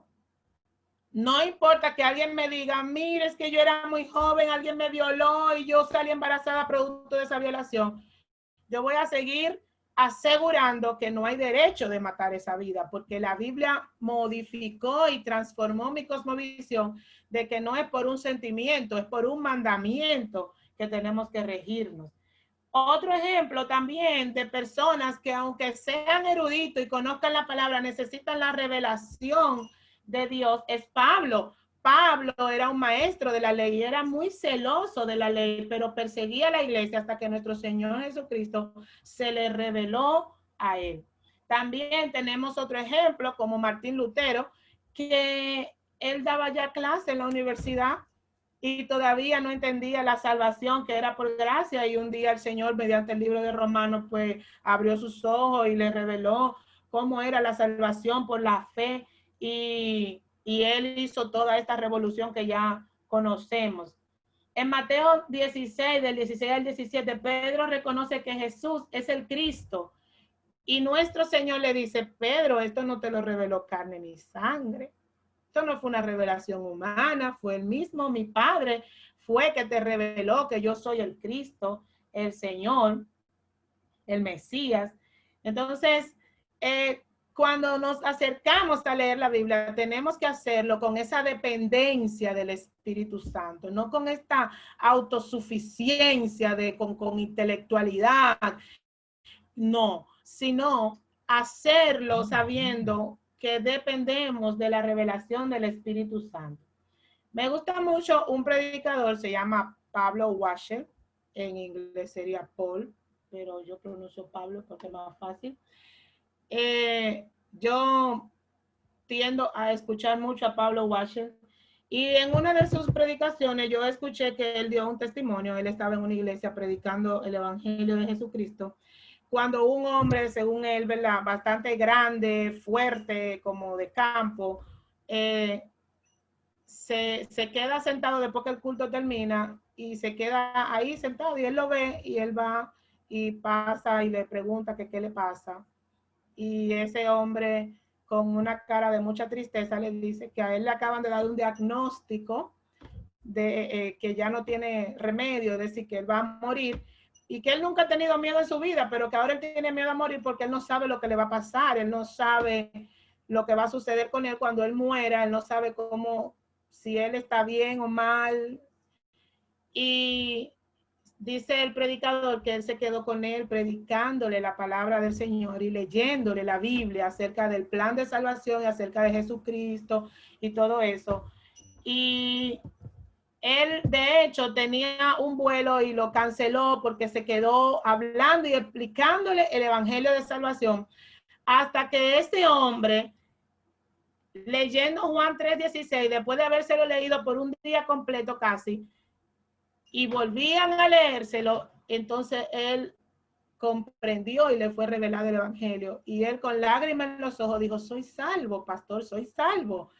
[SPEAKER 10] no importa que alguien me diga, mire, es que yo era muy joven, alguien me violó y yo salí embarazada producto de esa violación, yo voy a seguir asegurando que no hay derecho de matar esa vida, porque la Biblia modificó y transformó mi cosmovisión de que no es por un sentimiento, es por un mandamiento que tenemos que regirnos. Otro ejemplo también de personas que aunque sean eruditos y conozcan la palabra, necesitan la revelación de Dios, es Pablo. Pablo era un maestro de la ley y era muy celoso de la ley, pero perseguía a la iglesia hasta que nuestro Señor Jesucristo se le reveló a él. También tenemos otro ejemplo como Martín Lutero, que él daba ya clase en la universidad y todavía no entendía la salvación que era por gracia, y un día el Señor mediante el libro de Romanos pues abrió sus ojos y le reveló cómo era la salvación por la fe y él hizo toda esta revolución que ya conocemos. En Mateo 16, del 16 al 17, Pedro reconoce que Jesús es el Cristo y nuestro Señor le dice, Pedro, esto no te lo reveló carne ni sangre. Esto no fue una revelación humana, fue el mismo mi Padre, fue que te reveló que yo soy el Cristo, el Señor, el Mesías. Entonces, cuando nos acercamos a leer la Biblia, tenemos que hacerlo con esa dependencia del Espíritu Santo, no con esta autosuficiencia con intelectualidad, no, sino hacerlo sabiendo que dependemos de la revelación del Espíritu Santo. Me gusta mucho un predicador, se llama Pablo Washer, en inglés sería Paul, pero yo pronuncio Pablo porque es más fácil. Yo tiendo a escuchar mucho a Pablo Washer y en una de sus predicaciones yo escuché que él dio un testimonio. Él estaba en una iglesia predicando el evangelio de Jesucristo cuando un hombre, según él, ¿verdad?, bastante grande, fuerte, como de campo, se queda sentado después que el culto termina y se queda ahí sentado y él lo ve y él va y pasa y le pregunta que qué le pasa. Y ese hombre con una cara de mucha tristeza le dice que a él le acaban de dar un diagnóstico de que ya no tiene remedio, es decir, que él va a morir y que él nunca ha tenido miedo en su vida, pero que ahora él tiene miedo a morir porque él no sabe lo que le va a pasar, él no sabe lo que va a suceder con él cuando él muera, él no sabe cómo, si él está bien o mal. Y dice el predicador que él se quedó con él predicándole la palabra del Señor y leyéndole la Biblia acerca del plan de salvación y acerca de Jesucristo y todo eso. Y él de hecho tenía un vuelo y lo canceló porque se quedó hablando y explicándole el evangelio de salvación, hasta que este hombre, leyendo Juan 3:16, después de habérselo leído por un día completo casi, y volvían a leérselo, entonces él comprendió y le fue revelado el evangelio. Y él con lágrimas en los ojos dijo, soy salvo, pastor, soy salvo.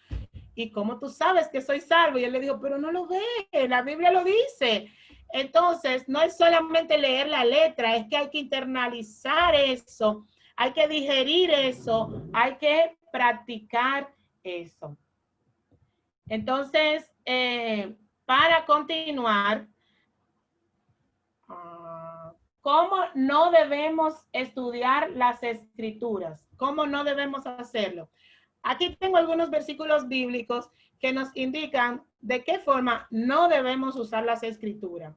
[SPEAKER 10] ¿Y cómo tú sabes que soy salvo? Y él le dijo, pero no lo ve, la Biblia lo dice. Entonces, no es solamente leer la letra, es que hay que internalizar eso, hay que digerir eso, hay que practicar eso. Entonces, para continuar, ¿cómo no debemos estudiar las escrituras? ¿Cómo no debemos hacerlo? Aquí tengo algunos versículos bíblicos que nos indican de qué forma no debemos usar las escrituras.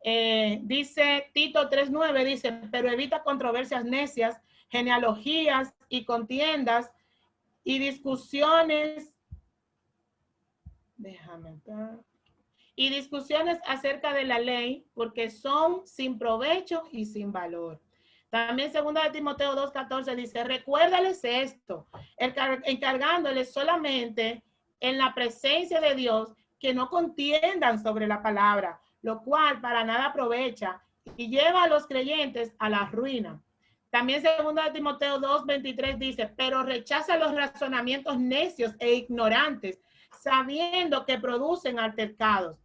[SPEAKER 10] Dice Tito 3:9, dice, pero evita controversias necias, genealogías y contiendas y discusiones. Déjame ver. Y discusiones acerca de la ley, porque son sin provecho y sin valor. También 2 de Timoteo 2:14 dice, recuérdales esto, encargándoles solamente en la presencia de Dios que no contiendan sobre la palabra, lo cual para nada aprovecha y lleva a los creyentes a la ruina. También 2 de Timoteo 2:23 dice, pero rechaza los razonamientos necios e ignorantes, sabiendo que producen altercados.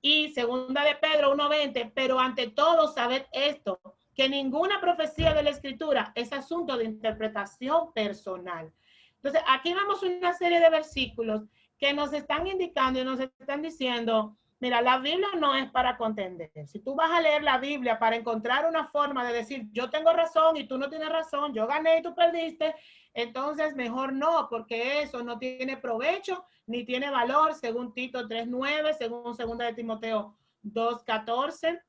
[SPEAKER 10] Y 2 de Pedro 1:20, pero ante todo sabed esto, que ninguna profecía de la Escritura es asunto de interpretación personal. Entonces, aquí vemos una serie de versículos que nos están indicando y nos están diciendo, mira, la Biblia no es para contender. Si tú vas a leer la Biblia para encontrar una forma de decir, yo tengo razón y tú no tienes razón, yo gané y tú perdiste, entonces mejor no, porque eso no tiene provecho ni tiene valor, según Tito 3:9, según 2 de Timoteo 2:14.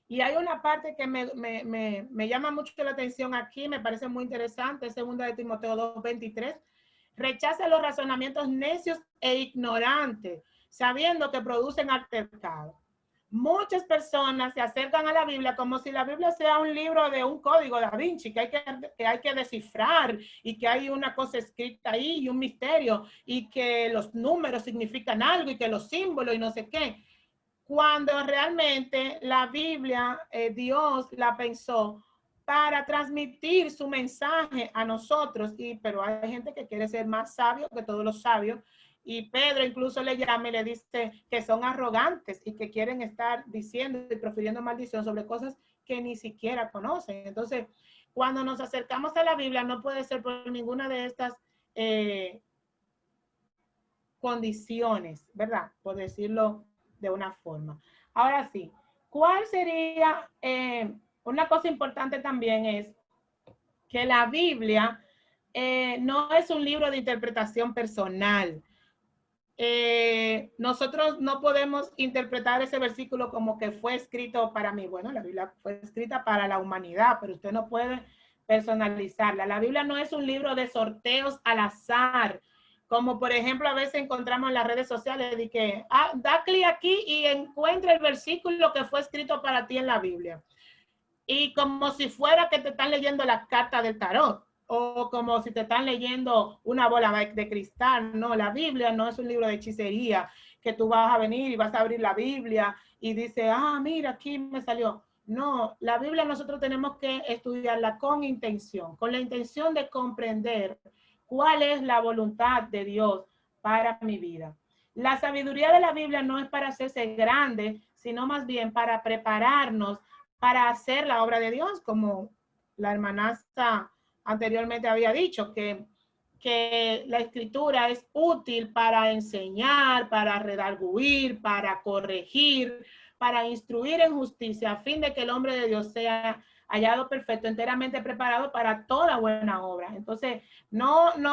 [SPEAKER 10] Y hay una parte que me llama mucho la atención aquí, me parece muy interesante, 2 de Timoteo 2:23. Rechaza los razonamientos necios e ignorantes, sabiendo que producen altercado. Muchas personas se acercan a la Biblia como si la Biblia sea un libro de un código da Vinci que hay que descifrar y que hay una cosa escrita ahí y un misterio y que los números significan algo y que los símbolos y no sé qué. Cuando realmente la Biblia, Dios la pensó para transmitir su mensaje a nosotros, pero hay gente que quiere ser más sabio que todos los sabios, y Pedro incluso le llama y le dice que son arrogantes y que quieren estar diciendo y profiriendo maldición sobre cosas que ni siquiera conocen. Entonces, cuando nos acercamos a la Biblia, no puede ser por ninguna de estas condiciones, ¿verdad? Por decirlo de una forma. Ahora sí, ¿cuál sería? Una cosa importante también es que la Biblia no es un libro de interpretación personal. Nosotros no podemos interpretar ese versículo como que fue escrito para mí. Bueno, la Biblia fue escrita para la humanidad, pero usted no puede personalizarla. La Biblia no es un libro de sorteos al azar, como por ejemplo a veces encontramos en las redes sociales de que da clic aquí y encuentra el versículo que fue escrito para ti en la Biblia. Y como si fuera que te están leyendo las cartas del tarot, o como si te están leyendo una bola de cristal. No, la Biblia no es un libro de hechicería, que tú vas a venir y vas a abrir la Biblia y dices, mira, aquí me salió. No, la Biblia nosotros tenemos que estudiarla con intención, con la intención de comprender cuál es la voluntad de Dios para mi vida. La sabiduría de la Biblia no es para hacerse grande, sino más bien para prepararnos para hacer la obra de Dios, como la hermanasta anteriormente había dicho, que la escritura es útil para enseñar, para redarguir, para corregir, para instruir en justicia, a fin de que el hombre de Dios sea hallado perfecto, enteramente preparado para toda buena obra. Entonces, no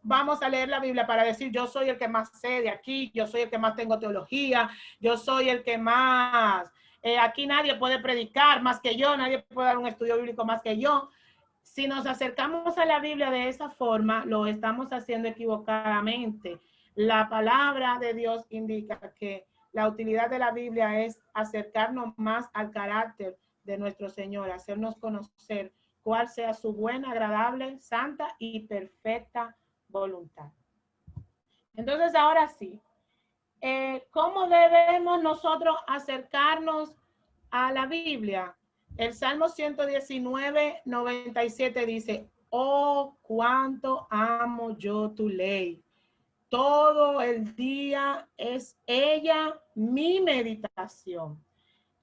[SPEAKER 10] vamos a leer la Biblia para decir yo soy el que más sé de aquí, yo soy el que más tengo teología, yo soy el que más, aquí nadie puede predicar más que yo, nadie puede dar un estudio bíblico más que yo. Si nos acercamos a la Biblia de esa forma, lo estamos haciendo equivocadamente. La palabra de Dios indica que la utilidad de la Biblia es acercarnos más al carácter de nuestro Señor, hacernos conocer cuál sea su buena, agradable, santa y perfecta voluntad. Entonces, ahora sí, ¿cómo debemos nosotros acercarnos a la Biblia? El Salmo 119, 97 dice, oh, cuánto amo yo tu ley. Todo el día es ella mi meditación.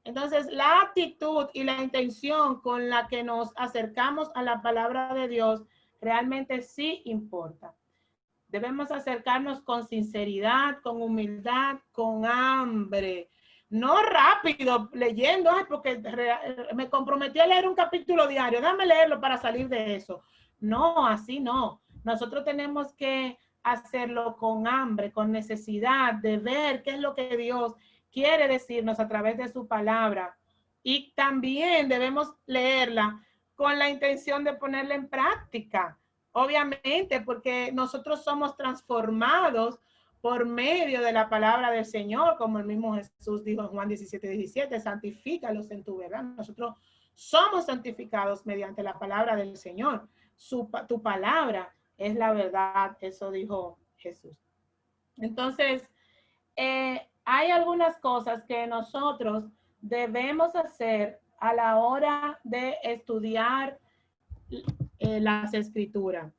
[SPEAKER 10] Entonces, la actitud y la intención con la que nos acercamos a la palabra de Dios realmente sí importa. Debemos acercarnos con sinceridad, con humildad, con hambre. No rápido leyendo, porque me comprometí a leer un capítulo diario. Déjame leerlo para salir de eso. No, así no. Nosotros tenemos que hacerlo con hambre, con necesidad de ver qué es lo que Dios quiere decirnos a través de su palabra. Y también debemos leerla con la intención de ponerla en práctica. Obviamente, porque nosotros somos transformados por medio de la palabra del Señor, como el mismo Jesús dijo en Juan 17, 17, santifícalos en tu verdad. Nosotros somos santificados mediante la palabra del Señor. Tu palabra es la verdad, eso dijo Jesús. Entonces, hay algunas cosas que nosotros debemos hacer a la hora de estudiar las escrituras.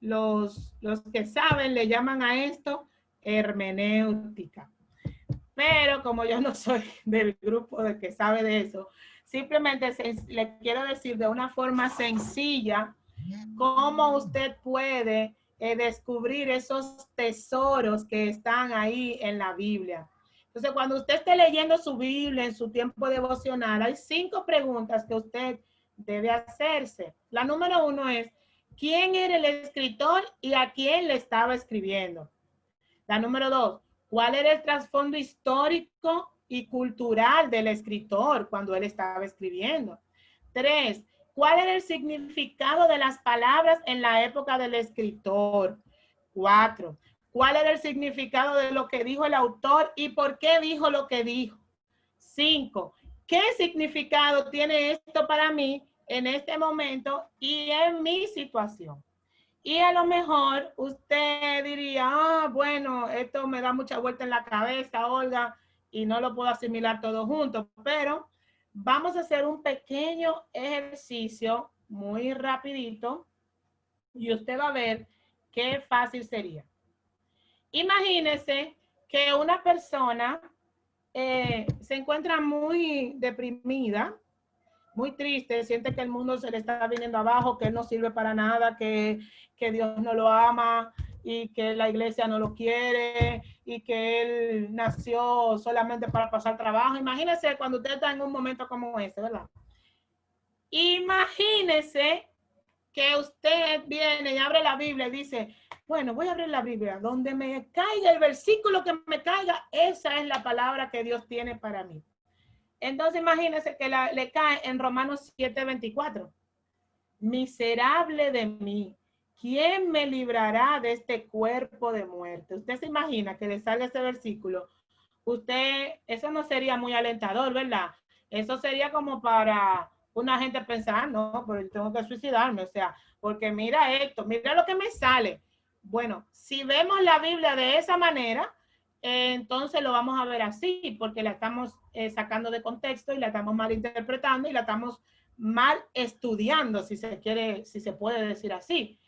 [SPEAKER 10] Los que saben le llaman a esto hermenéutica. Pero como yo no soy del grupo de que sabe de eso, simplemente le quiero decir de una forma sencilla cómo usted puede descubrir esos tesoros que están ahí en la Biblia. Entonces, cuando usted esté leyendo su Biblia en su tiempo devocional, hay 5 preguntas que usted debe hacerse. La número 1 es, ¿quién era el escritor y a quién le estaba escribiendo? La número 2, ¿cuál era el trasfondo histórico y cultural del escritor cuando él estaba escribiendo? 3, ¿cuál era el significado de las palabras en la época del escritor? 4, ¿cuál era el significado de lo que dijo el autor y por qué dijo lo que dijo? 5, ¿qué significado tiene esto para mí en este momento y en mi situación? Y a lo mejor usted diría, bueno, esto me da mucha vuelta en la cabeza, Olga, y no lo puedo asimilar todo junto, pero vamos a hacer un pequeño ejercicio muy rapidito y usted va a ver qué fácil sería. Imagínese que una persona se encuentra muy deprimida, muy triste, siente que el mundo se le está viniendo abajo, que él no sirve para nada, que Dios no lo ama y que la iglesia no lo quiere y que él nació solamente para pasar trabajo. Imagínese cuando usted está en un momento como ese, ¿verdad? Imagínese que usted viene y abre la Biblia y dice, bueno, voy a abrir la Biblia, donde me caiga el versículo que me caiga, esa es la palabra que Dios tiene para mí. Entonces imagínese que le cae en Romanos 7:24. Miserable de mí, ¿quién me librará de este cuerpo de muerte? Usted se imagina que le salga ese versículo. Eso no sería muy alentador, ¿verdad? Eso sería como para una gente pensar, no, pero yo tengo que suicidarme, o sea, porque mira esto, mira lo que me sale. Bueno, si vemos la Biblia de esa manera, entonces lo vamos a ver así, porque la estamos sacando de contexto y la estamos mal interpretando y la estamos mal estudiando, si se puede decir así.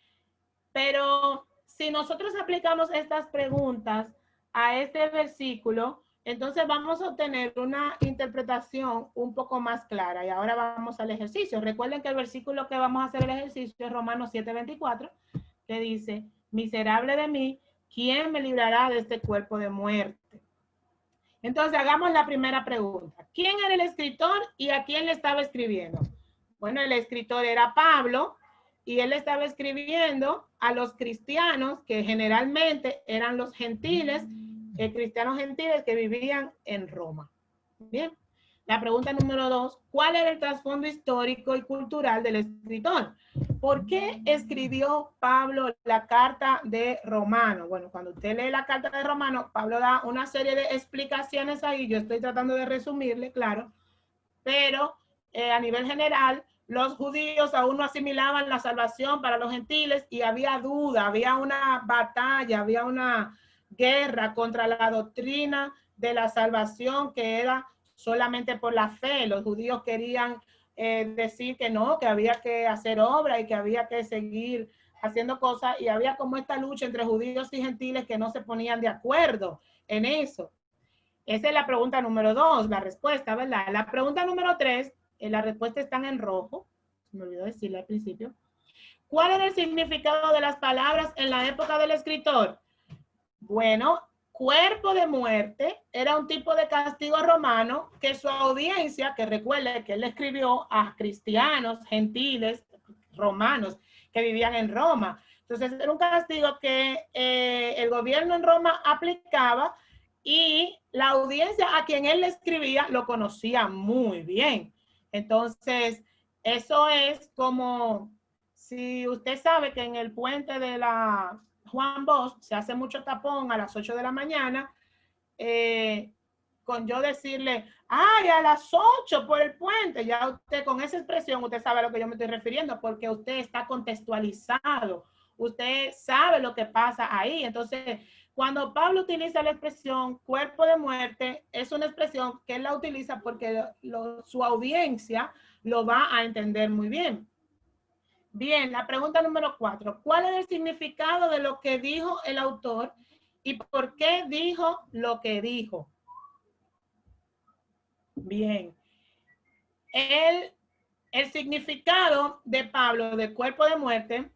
[SPEAKER 10] Pero si nosotros aplicamos estas preguntas a este versículo, entonces vamos a obtener una interpretación un poco más clara. Y ahora vamos al ejercicio. Recuerden que el versículo que vamos a hacer el ejercicio es Romanos 7:24, que dice, miserable de mí, ¿quién me librará de este cuerpo de muerte? Entonces, hagamos la primera pregunta. ¿Quién era el escritor y a quién le estaba escribiendo? Bueno, el escritor era Pablo y él estaba escribiendo a los cristianos que generalmente eran los gentiles, cristianos gentiles que vivían en Roma. Bien. La pregunta número 2, ¿cuál era el trasfondo histórico y cultural del escritor? ¿Por qué escribió Pablo la carta de Romanos? Bueno, cuando usted lee la carta de Romanos, Pablo da una serie de explicaciones ahí. Yo estoy tratando de resumirle, claro, pero a nivel general, los judíos aún no asimilaban la salvación para los gentiles y había duda, había una batalla, había una guerra contra la doctrina de la salvación que era solamente por la fe. Los judíos querían decir que no, que había que hacer obra y que había que seguir haciendo cosas, y había como esta lucha entre judíos y gentiles que no se ponían de acuerdo en eso. Esa es la pregunta número 2, la respuesta, ¿verdad? La pregunta número 3, la respuesta está en rojo, me olvidó decirle al principio. ¿Cuál era el significado de las palabras en la época del escritor? Bueno, cuerpo de muerte era un tipo de castigo romano que su audiencia, que recuerde que él escribió a cristianos, gentiles, romanos, que vivían en Roma. Entonces era un castigo que el gobierno en Roma aplicaba, y la audiencia a quien él le escribía lo conocía muy bien. Entonces, eso es como si usted sabe que en el puente de la Juan Bosch se hace mucho tapón a las 8 de la mañana, con yo decirle, ay, a las 8 por el puente, ya usted con esa expresión, usted sabe a lo que yo me estoy refiriendo, porque usted está contextualizado, usted sabe lo que pasa ahí. Entonces, cuando Pablo utiliza la expresión cuerpo de muerte, es una expresión que él la utiliza porque su audiencia lo va a entender muy bien. Bien, la pregunta número 4. ¿Cuál es el significado de lo que dijo el autor y por qué dijo lo que dijo? Bien. El significado de Pablo de cuerpo de muerte,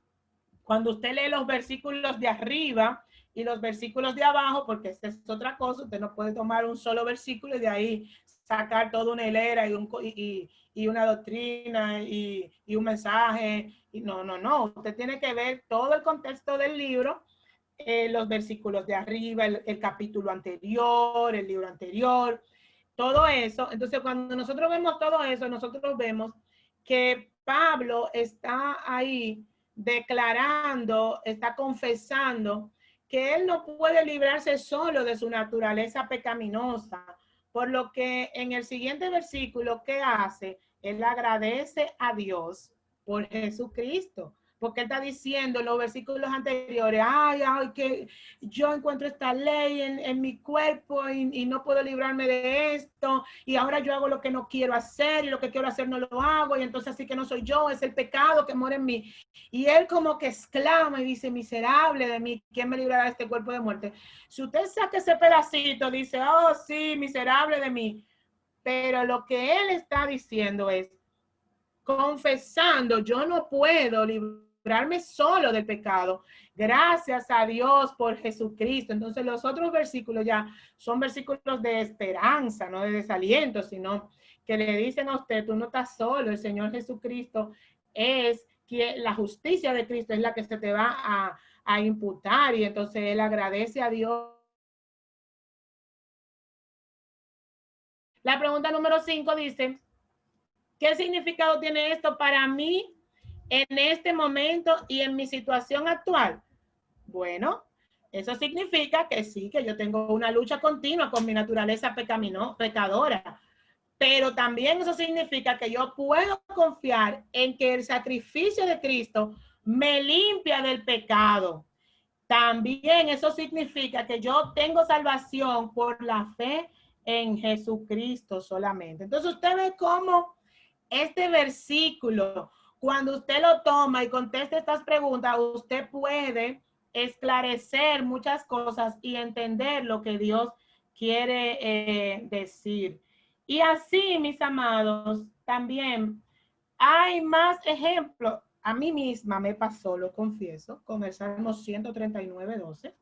[SPEAKER 10] cuando usted lee los versículos de arriba y los versículos de abajo, porque esta es otra cosa, usted no puede tomar un solo versículo y de ahí sacar toda una hilera y una doctrina y un mensaje. Y no. Usted tiene que ver todo el contexto del libro, los versículos de arriba, el capítulo anterior, el libro anterior, todo eso. Entonces, cuando nosotros vemos todo eso, nosotros vemos que Pablo está ahí declarando, está confesando que él no puede librarse solo de su naturaleza pecaminosa, por lo que en el siguiente versículo, ¿qué hace? Él agradece a Dios por Jesucristo, porque él está diciendo en los versículos anteriores, ay, que yo encuentro esta ley en mi cuerpo y no puedo librarme de esto, y ahora yo hago lo que no quiero hacer, y lo que quiero hacer no lo hago, y entonces así que no soy yo, es el pecado que mora en mí. Y él como que exclama y dice, miserable de mí, ¿quién me librará de este cuerpo de muerte? Si usted saca ese pedacito, dice, oh sí, miserable de mí, pero lo que él está diciendo es, confesando, yo no puedo librarme solo del pecado, gracias a Dios por Jesucristo. Entonces los otros versículos ya son versículos de esperanza, no de desaliento, sino que le dicen a usted, tú no estás solo, el Señor Jesucristo es quien, la justicia de Cristo es la que se te va a imputar, y entonces él agradece a Dios. La pregunta número 5 dice, ¿qué significado tiene esto para mí en este momento y en mi situación actual? Bueno, eso significa que sí, que yo tengo una lucha continua con mi naturaleza pecadora, pero también eso significa que yo puedo confiar en que el sacrificio de Cristo me limpia del pecado. También eso significa que yo tengo salvación por la fe en Jesucristo solamente. Entonces usted ve cómo este versículo, cuando usted lo toma y contesta estas preguntas, usted puede esclarecer muchas cosas y entender lo que Dios quiere decir. Y así, mis amados, también hay más ejemplos. A mí misma me pasó, lo confieso, con el Salmo 139:12,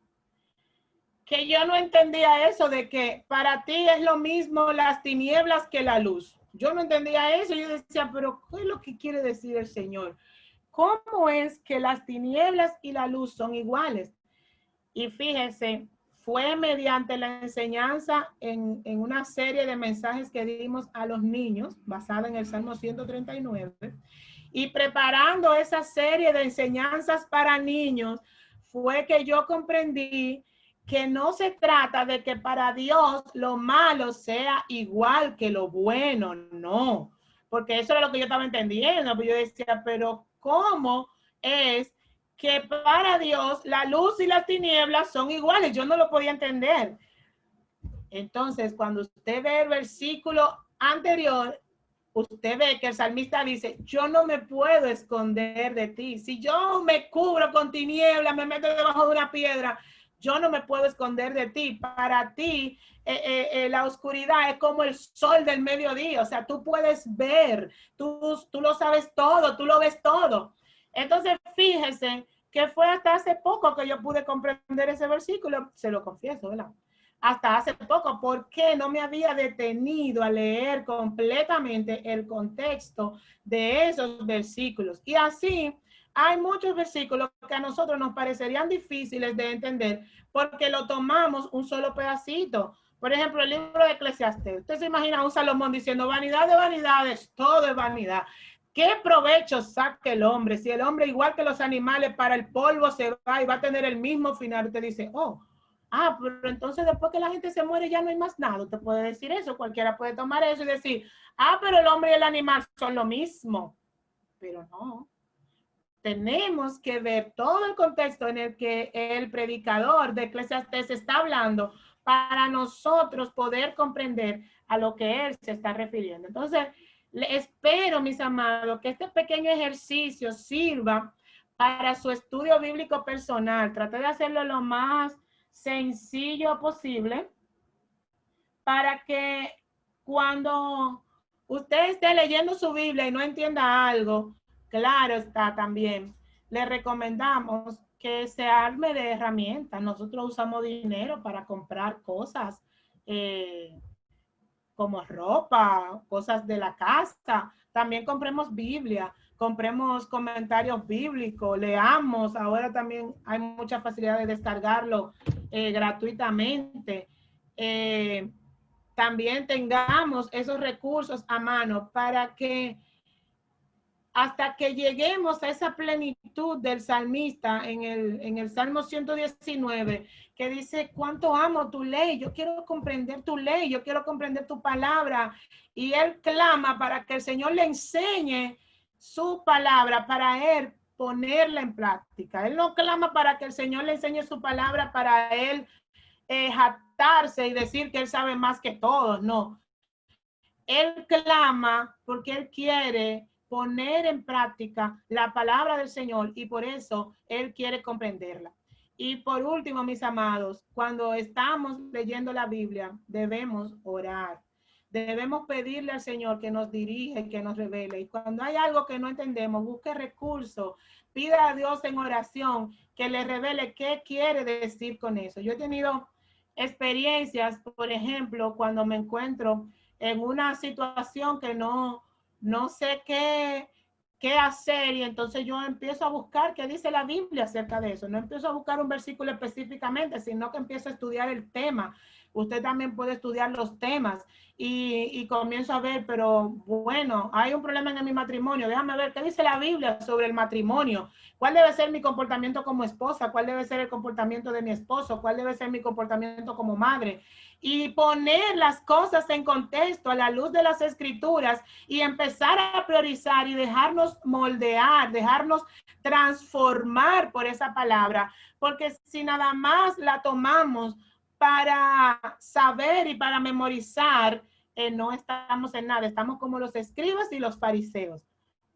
[SPEAKER 10] que yo no entendía eso de que para ti es lo mismo las tinieblas que la luz. Yo no entendía eso. Yo decía, pero ¿qué es lo que quiere decir el Señor? ¿Cómo es que las tinieblas y la luz son iguales? Y fíjense, fue mediante la enseñanza en una serie de mensajes que dimos a los niños, basada en el Salmo 139, Y preparando esa serie de enseñanzas para niños, fue que yo comprendí que no se trata de que para Dios lo malo sea igual que lo bueno, no. Porque eso era lo que yo estaba entendiendo. Yo decía, pero ¿cómo es que para Dios la luz y las tinieblas son iguales? Yo no lo podía entender. Entonces, cuando usted ve el versículo anterior, usted ve que el salmista dice, yo no me puedo esconder de ti. Si yo me cubro con tinieblas, me meto debajo de una piedra, yo no me puedo esconder de ti. Para ti, la oscuridad es como el sol del mediodía. O sea, tú puedes ver, tú lo sabes todo, tú lo ves todo. Entonces, fíjense que fue hasta hace poco que yo pude comprender ese versículo. Se lo confieso, ¿verdad? Hasta hace poco, porque no me había detenido a leer completamente el contexto de esos versículos. Y así hay muchos versículos que a nosotros nos parecerían difíciles de entender porque lo tomamos un solo pedacito. Por ejemplo, el libro de Eclesiastés. Usted se imagina a un Salomón diciendo, vanidad de vanidades, todo es vanidad. ¿Qué provecho saca el hombre? Si el hombre, igual que los animales, para el polvo se va y va a tener el mismo final. Usted dice, pero entonces después que la gente se muere ya no hay más nada. Usted puede decir eso, cualquiera puede tomar eso y decir, pero el hombre y el animal son lo mismo. Pero no. Tenemos que ver todo el contexto en el que el predicador de Eclesiastés está hablando para nosotros poder comprender a lo que él se está refiriendo. Entonces, espero, mis amados, que este pequeño ejercicio sirva para su estudio bíblico personal. Traté de hacerlo lo más sencillo posible para que cuando usted esté leyendo su Biblia y no entienda algo, claro está también, le recomendamos que se arme de herramientas. Nosotros usamos dinero para comprar cosas como ropa, cosas de la casa. También compremos Biblia, compremos comentarios bíblicos, leamos. Ahora también hay mucha facilidad de descargarlo gratuitamente. También tengamos esos recursos a mano para que hasta que lleguemos a esa plenitud del salmista en el Salmo 119, que dice, cuánto amo tu ley, yo quiero comprender tu ley, yo quiero comprender tu palabra. Y él clama para que el Señor le enseñe su palabra, para él ponerla en práctica. Él no clama para que el Señor le enseñe su palabra, para él jactarse y decir que él sabe más que todos, no. Él clama porque él quiere poner en práctica la palabra del Señor y por eso él quiere comprenderla. Y por último, mis amados, cuando estamos leyendo la Biblia, debemos orar. Debemos pedirle al Señor que nos dirija y que nos revele. Y cuando hay algo que no entendemos, busque recursos, pida a Dios en oración que le revele qué quiere decir con eso. Yo he tenido experiencias, por ejemplo, cuando me encuentro en una situación que no sé qué hacer, y entonces yo empiezo a buscar qué dice la Biblia acerca de eso. No empiezo a buscar un versículo específicamente, sino que empiezo a estudiar el tema. Usted también puede estudiar los temas y comienzo a ver, pero bueno, hay un problema en mi matrimonio. Déjame ver qué dice la Biblia sobre el matrimonio. ¿Cuál debe ser mi comportamiento como esposa? ¿Cuál debe ser el comportamiento de mi esposo? ¿Cuál debe ser mi comportamiento como madre? Y poner las cosas en contexto a la luz de las escrituras y empezar a priorizar y dejarnos moldear, dejarnos transformar por esa palabra, porque si nada más la tomamos para saber y para memorizar, no estamos en nada, estamos como los escribas y los fariseos.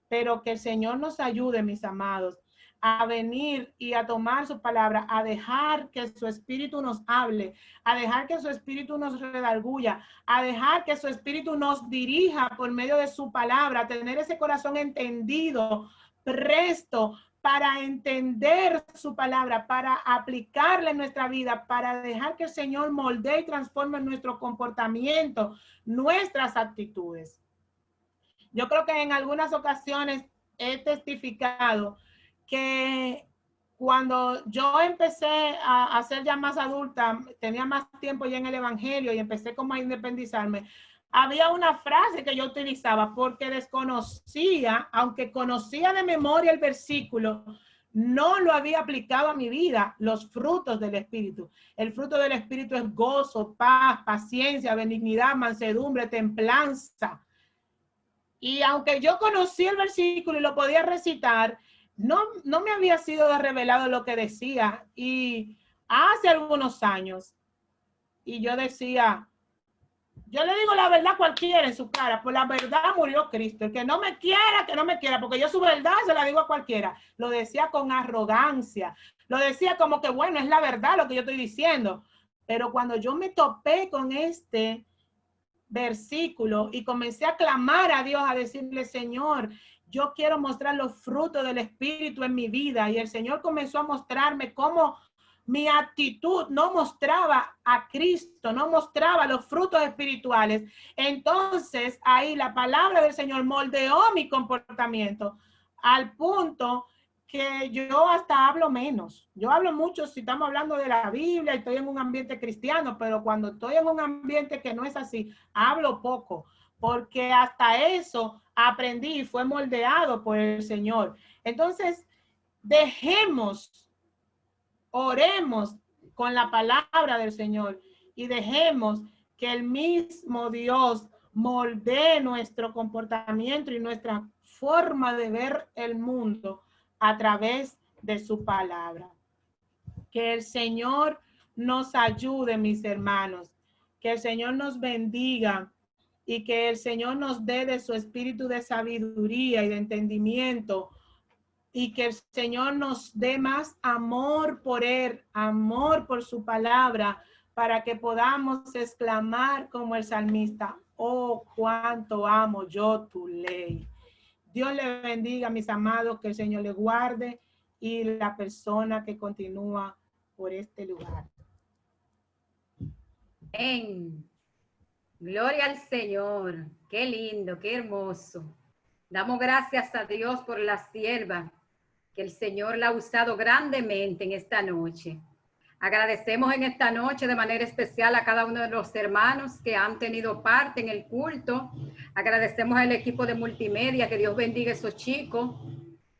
[SPEAKER 10] Pero que el Señor nos ayude, mis amados, a venir y a tomar su palabra, a dejar que su espíritu nos hable, a dejar que su espíritu nos redarguya, a dejar que su espíritu nos dirija por medio de su palabra, a tener ese corazón entendido, presto para entender su palabra, para aplicarla en nuestra vida, para dejar que el Señor moldee y transforme nuestro comportamiento, nuestras actitudes. Yo creo que en algunas ocasiones he testificado que cuando yo empecé a ser ya más adulta, tenía más tiempo ya en el evangelio y empecé como a independizarme, había una frase que yo utilizaba porque desconocía, aunque conocía de memoria el versículo, no lo había aplicado a mi vida, los frutos del Espíritu. El fruto del Espíritu es gozo, paz, paciencia, benignidad, mansedumbre, templanza. Y aunque yo conocí el versículo y lo podía recitar, no me había sido revelado lo que decía. Y hace algunos años, y yo decía, yo le digo la verdad a cualquiera en su cara, por la verdad murió Cristo. El que no me quiera, que no me quiera, porque yo su verdad se la digo a cualquiera. Lo decía con arrogancia, lo decía como que bueno, es la verdad lo que yo estoy diciendo. Pero cuando yo me topé con este versículo y comencé a clamar a Dios, a decirle, Señor, yo quiero mostrar los frutos del Espíritu en mi vida. Y el Señor comenzó a mostrarme cómo mi actitud no mostraba a Cristo, no mostraba los frutos espirituales. Entonces ahí la palabra del Señor moldeó mi comportamiento al punto que yo hasta hablo menos. Yo hablo mucho si estamos hablando de la Biblia y estoy en un ambiente cristiano, pero cuando estoy en un ambiente que no es así, hablo poco, porque hasta eso aprendí y fue moldeado por el Señor. Entonces, oremos con la palabra del Señor y dejemos que el mismo Dios moldee nuestro comportamiento y nuestra forma de ver el mundo a través de su palabra. Que el Señor nos ayude, mis hermanos, que el Señor nos bendiga y que el Señor nos dé de su espíritu de sabiduría y de entendimiento, y que el Señor nos dé más amor por Él, amor por su palabra, para que podamos exclamar como el salmista, oh, cuánto amo yo tu ley. Dios le bendiga, mis amados, que el Señor le guarde y la persona que continúa por este lugar.
[SPEAKER 2] Amén. Gloria al Señor. Qué lindo, qué hermoso. Damos gracias a Dios por la sierva, que el Señor la ha usado grandemente en esta noche. Agradecemos en esta noche de manera especial a cada uno de los hermanos que han tenido parte en el culto. Agradecemos al equipo de multimedia, que Dios bendiga a esos chicos.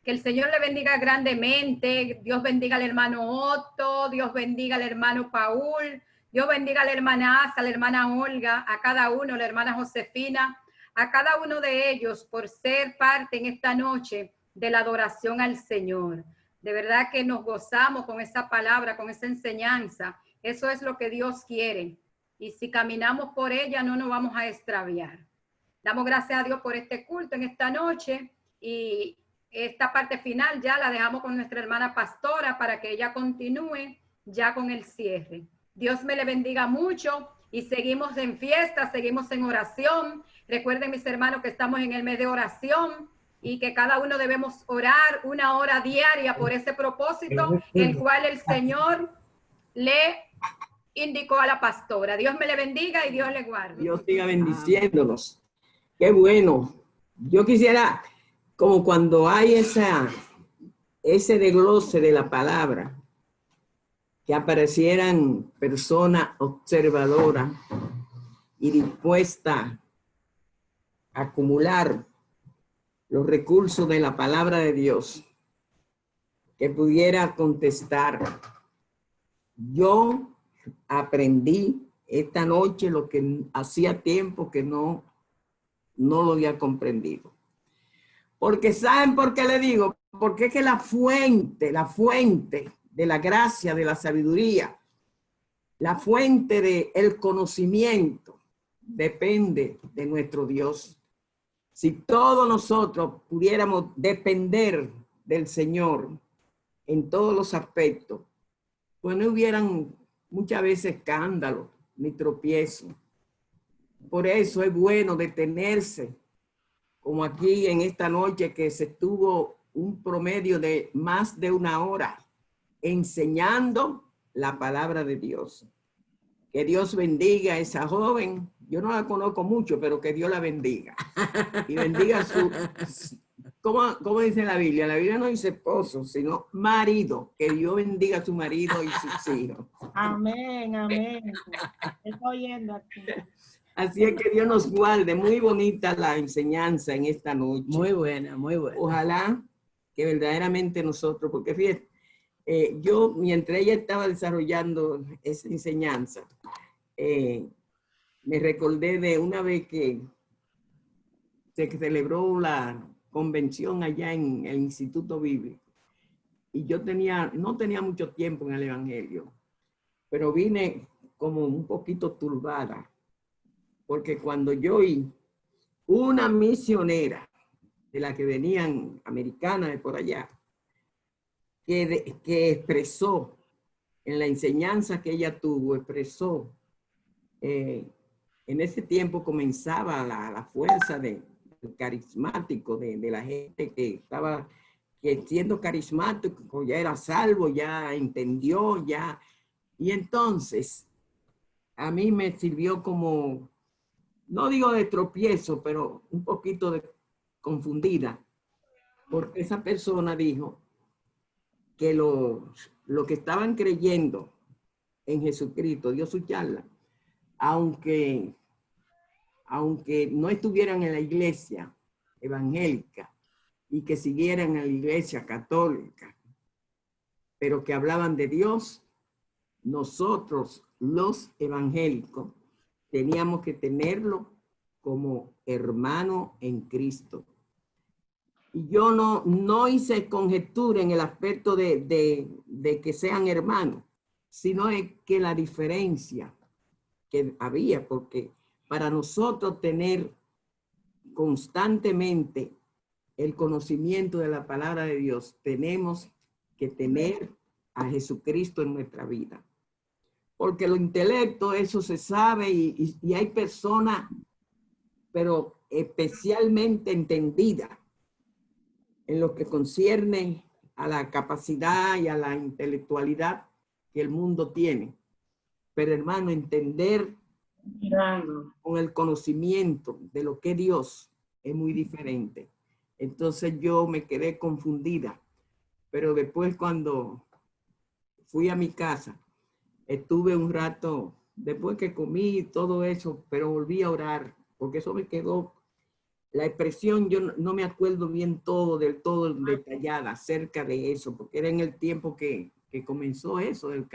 [SPEAKER 2] Que el Señor le bendiga grandemente. Dios bendiga al hermano Otto, Dios bendiga al hermano Paul, Dios bendiga a la hermana Asa, a la hermana Olga, a cada uno, la hermana Josefina, a cada uno de ellos por ser parte en esta noche de la adoración al Señor. De verdad que nos gozamos con esa palabra, con esa enseñanza. Eso es lo que Dios quiere. Y si caminamos por ella, no nos vamos a extraviar. Damos gracias a Dios por este culto en esta noche. Y esta parte final ya la dejamos con nuestra hermana pastora para que ella continúe ya con el cierre. Dios me le bendiga mucho y seguimos en fiesta, seguimos en oración. Recuerden, mis hermanos, que estamos en el mes de oración y que cada uno debemos orar 1 hora diaria por ese propósito, el cual el Señor le indicó a la pastora. Dios me le bendiga y Dios le guarde.
[SPEAKER 11] Dios siga bendiciéndonos. Qué bueno. Yo quisiera, como cuando hay ese desglose de la palabra, que aparecieran personas observadoras y dispuestas a acumular los recursos de la palabra de Dios, que pudiera contestar. Yo aprendí esta noche lo que hacía tiempo que no lo había comprendido. Porque ¿saben por qué le digo? Porque es que la fuente de la gracia, de la sabiduría, la fuente del conocimiento depende de nuestro Dios. Si todos nosotros pudiéramos depender del Señor en todos los aspectos, pues no hubieran muchas veces escándalos ni tropiezos. Por eso es bueno detenerse, como aquí en esta noche que se estuvo un promedio de más de 1 hora enseñando la palabra de Dios. Que Dios bendiga a esa joven. Yo no la conozco mucho, pero que Dios la bendiga. Y bendiga su... ¿Cómo dice la Biblia? La Biblia no dice esposo, sino marido. Que Dios bendiga a su marido y sus hijos.
[SPEAKER 10] Amén, amén. Estoy oyendo aquí.
[SPEAKER 11] Así es que Dios nos guarde. Muy bonita la enseñanza en esta noche.
[SPEAKER 12] Muy buena, muy buena.
[SPEAKER 11] Ojalá que verdaderamente nosotros, porque fíjate, yo mientras ella estaba desarrollando esa enseñanza, me recordé de una vez que se celebró la convención allá en el Instituto Bíblico. Y yo no tenía mucho tiempo en el Evangelio, pero vine como un poquito turbada, porque cuando yo oí una misionera de la que venían americanas de por allá, que expresó en la enseñanza que ella tuvo, expresó, en ese tiempo comenzaba la fuerza del carismático, de la gente que estaba, que siendo carismático ya era salvo, ya entendió, ya. Y entonces a mí me sirvió como, no digo de tropiezo, pero un poquito de confundida, porque esa persona dijo que lo que estaban creyendo en Jesucristo, dio su charla, aunque no estuvieran en la iglesia evangélica y que siguieran en la iglesia católica, pero que hablaban de Dios, nosotros los evangélicos teníamos que tenerlo como hermano en Cristo. Y yo no hice conjetura en el aspecto de que sean hermanos, sino es que la diferencia que había, porque para nosotros tener constantemente el conocimiento de la palabra de Dios, tenemos que tener a Jesucristo en nuestra vida. Porque lo intelecto, eso se sabe y hay personas, pero especialmente entendidas en lo que concierne a la capacidad y a la intelectualidad que el mundo tiene. Pero hermano, entender con el conocimiento de lo que es Dios es muy diferente. Entonces yo me quedé confundida, pero después cuando fui a mi casa, estuve un rato, después que comí todo eso, pero volví a orar, porque eso me quedó, la expresión, yo no me acuerdo bien del todo detallada acerca de eso, porque era en el tiempo que comenzó eso, el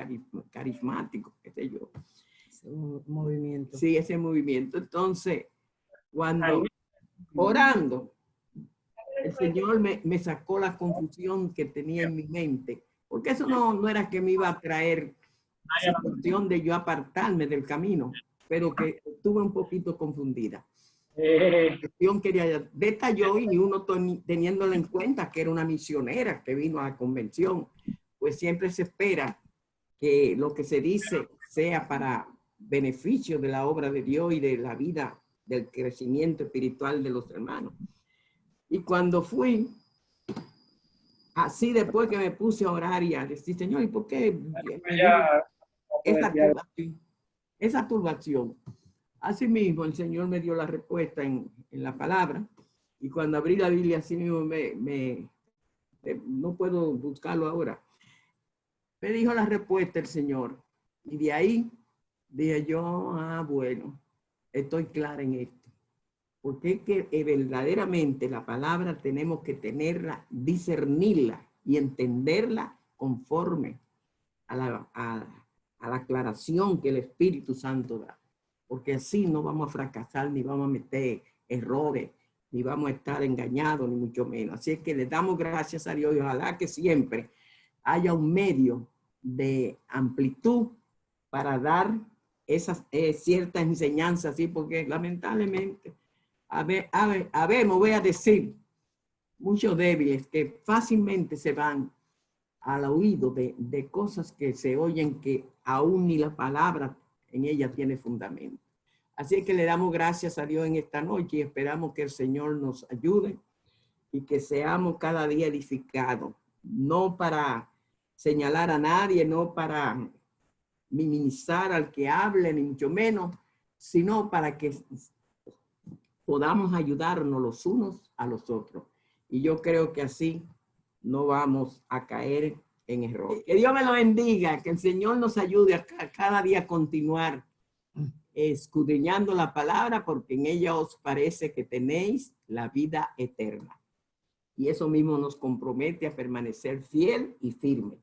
[SPEAKER 11] carismático, qué sé yo.
[SPEAKER 12] Un movimiento.
[SPEAKER 11] Sí, ese movimiento. Entonces, cuando orando, el Señor me sacó la confusión que tenía en mi mente, porque eso no era que me iba a traer situación de yo apartarme del camino, pero que estuve un poquito confundida. La cuestión quería detalló y uno teniéndola en cuenta que era una misionera que vino a la convención, pues siempre se espera que lo que se dice sea para beneficio de la obra de Dios y de la vida, del crecimiento espiritual de los hermanos. Y cuando fui, así después que me puse a orar y a decir, Señor, ¿y por qué esa turbación? Así mismo el Señor me dio la respuesta en la palabra, y cuando abrí la Biblia así mismo no puedo buscarlo ahora, me dijo la respuesta el Señor, y de ahí dije yo, bueno, estoy clara en esto, porque es que verdaderamente la palabra tenemos que tenerla, discernirla y entenderla conforme a la aclaración que el Espíritu Santo da. Porque así no vamos a fracasar, ni vamos a meter errores, ni vamos a estar engañados, ni mucho menos. Así es que le damos gracias a Dios y ojalá que siempre haya un medio de amplitud para dar esas ciertas enseñanzas, ¿sí? Porque lamentablemente voy a decir, muchos débiles que fácilmente se van al oído de cosas que se oyen que aún ni la palabra en ella tiene fundamento. Así que le damos gracias a Dios en esta noche y esperamos que el Señor nos ayude y que seamos cada día edificados, no para señalar a nadie, no para minimizar al que hable, ni mucho menos, sino para que podamos ayudarnos los unos a los otros. Y yo creo que así no vamos a caer en error. Que Dios me lo bendiga, que el Señor nos ayude a cada día a continuar escudriñando la palabra, porque en ella os parece que tenéis la vida eterna. Y eso mismo nos compromete a permanecer fiel y firme.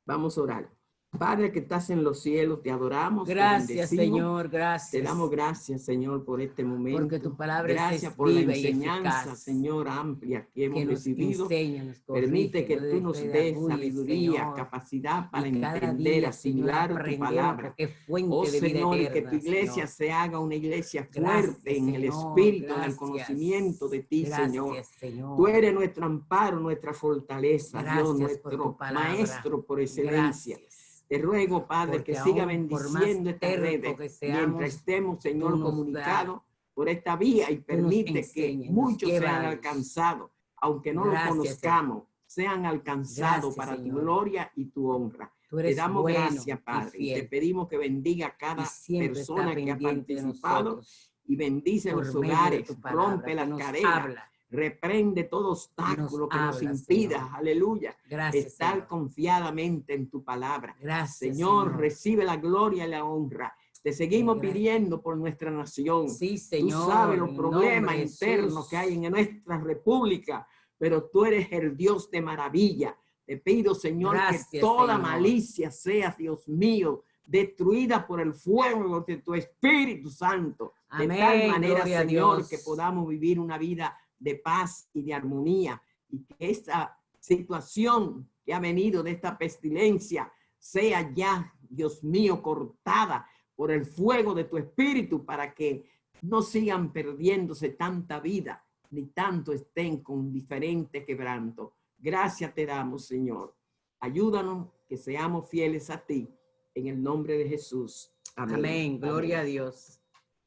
[SPEAKER 11] Vamos a orar. Padre que estás en los cielos, te adoramos.
[SPEAKER 12] Gracias,
[SPEAKER 11] te bendecimos.
[SPEAKER 12] Señor, gracias.
[SPEAKER 11] Te damos gracias, Señor, por este momento.
[SPEAKER 12] Porque tu palabra
[SPEAKER 11] gracias
[SPEAKER 12] es
[SPEAKER 11] por la
[SPEAKER 12] viva y
[SPEAKER 11] enseñanza,
[SPEAKER 12] eficaz,
[SPEAKER 11] Señor, amplia que hemos
[SPEAKER 12] que nos
[SPEAKER 11] recibido.
[SPEAKER 12] enseña, nos corrige,
[SPEAKER 11] Permite que tú nos des
[SPEAKER 12] redarguye,
[SPEAKER 11] sabiduría,
[SPEAKER 12] Señor,
[SPEAKER 11] capacidad para
[SPEAKER 12] y cada
[SPEAKER 11] entender,
[SPEAKER 12] día,
[SPEAKER 11] asimilar
[SPEAKER 12] Señor,
[SPEAKER 11] tu
[SPEAKER 12] aprendemos,
[SPEAKER 11] palabra.
[SPEAKER 12] porque es fuente
[SPEAKER 11] Oh
[SPEAKER 12] de vida
[SPEAKER 11] Señor, y que
[SPEAKER 12] eterna,
[SPEAKER 11] tu iglesia
[SPEAKER 12] Señor.
[SPEAKER 11] se haga una iglesia
[SPEAKER 12] Gracias,
[SPEAKER 11] fuerte en el
[SPEAKER 12] Señor,
[SPEAKER 11] espíritu, en el
[SPEAKER 12] gracias.
[SPEAKER 11] conocimiento de ti, Señor.
[SPEAKER 12] Gracias, Señor.
[SPEAKER 11] Tú eres nuestro amparo, nuestra fortaleza,
[SPEAKER 12] Gracias
[SPEAKER 11] Dios,
[SPEAKER 12] por tu
[SPEAKER 11] nuestro
[SPEAKER 12] palabra.
[SPEAKER 11] maestro por excelencia.
[SPEAKER 12] Gracias.
[SPEAKER 11] Te ruego, Padre,
[SPEAKER 12] Porque
[SPEAKER 11] que siga
[SPEAKER 12] aún por más
[SPEAKER 11] bendiciendo estas
[SPEAKER 12] terco
[SPEAKER 11] redes
[SPEAKER 12] que seamos,
[SPEAKER 11] mientras estemos, Señor,
[SPEAKER 12] tú nos
[SPEAKER 11] comunicados por esta vía y permite que
[SPEAKER 12] enseñas, nos
[SPEAKER 11] muchos sean
[SPEAKER 12] llevas.
[SPEAKER 11] alcanzados, aunque no
[SPEAKER 12] Gracias,
[SPEAKER 11] lo conozcamos, sean alcanzados
[SPEAKER 12] Gracias,
[SPEAKER 11] para tu
[SPEAKER 12] Señor.
[SPEAKER 11] gloria y tu honra.
[SPEAKER 12] Tú
[SPEAKER 11] Te
[SPEAKER 12] eres
[SPEAKER 11] damos
[SPEAKER 12] bueno
[SPEAKER 11] gracias,
[SPEAKER 12] y
[SPEAKER 11] Padre, y te
[SPEAKER 12] fiel.
[SPEAKER 11] pedimos que bendiga a cada
[SPEAKER 12] Y siempre
[SPEAKER 11] persona
[SPEAKER 12] está
[SPEAKER 11] que ha
[SPEAKER 12] pendiente de
[SPEAKER 11] participado
[SPEAKER 12] nosotros,
[SPEAKER 11] y bendice
[SPEAKER 12] por
[SPEAKER 11] los
[SPEAKER 12] medio de
[SPEAKER 11] hogares,
[SPEAKER 12] tu palabra,
[SPEAKER 11] rompe
[SPEAKER 12] que
[SPEAKER 11] las
[SPEAKER 12] nos
[SPEAKER 11] cadenas,
[SPEAKER 12] habla.
[SPEAKER 11] reprende todo obstáculo que nos
[SPEAKER 12] habla,
[SPEAKER 11] impida,
[SPEAKER 12] Señor.
[SPEAKER 11] aleluya,
[SPEAKER 12] Gracias,
[SPEAKER 11] estar
[SPEAKER 12] Señor.
[SPEAKER 11] confiadamente en tu palabra.
[SPEAKER 12] Gracias,
[SPEAKER 11] Señor,
[SPEAKER 12] Señor.
[SPEAKER 11] recibe la gloria y la honra. Te seguimos
[SPEAKER 12] Gracias.
[SPEAKER 11] pidiendo por nuestra nación.
[SPEAKER 12] Sí,
[SPEAKER 11] Tú
[SPEAKER 12] Señor,
[SPEAKER 11] sabes los
[SPEAKER 12] en
[SPEAKER 11] problemas
[SPEAKER 12] nombre de
[SPEAKER 11] internos
[SPEAKER 12] Jesús.
[SPEAKER 11] que hay en nuestra república, pero tú eres el Dios de maravilla. Te pido, Señor,
[SPEAKER 12] Gracias,
[SPEAKER 11] que toda
[SPEAKER 12] Señor.
[SPEAKER 11] malicia sea, Dios mío, destruida por el fuego de tu Espíritu Santo. De
[SPEAKER 12] Amén,
[SPEAKER 11] tal manera,
[SPEAKER 12] gloria a
[SPEAKER 11] Señor,
[SPEAKER 12] Dios.
[SPEAKER 11] que podamos vivir una vida de paz y de armonía, y que esta situación que ha venido de esta pestilencia sea ya, Dios mío, cortada por el fuego de tu Espíritu, para que no sigan perdiéndose tanta vida, ni tanto estén con diferentes quebrantos. Gracias te damos, Señor. Ayúdanos que seamos fieles a ti, en el nombre de Jesús. Amén.
[SPEAKER 12] Amén, gloria a Dios.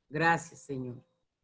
[SPEAKER 12] Gracias, Señor.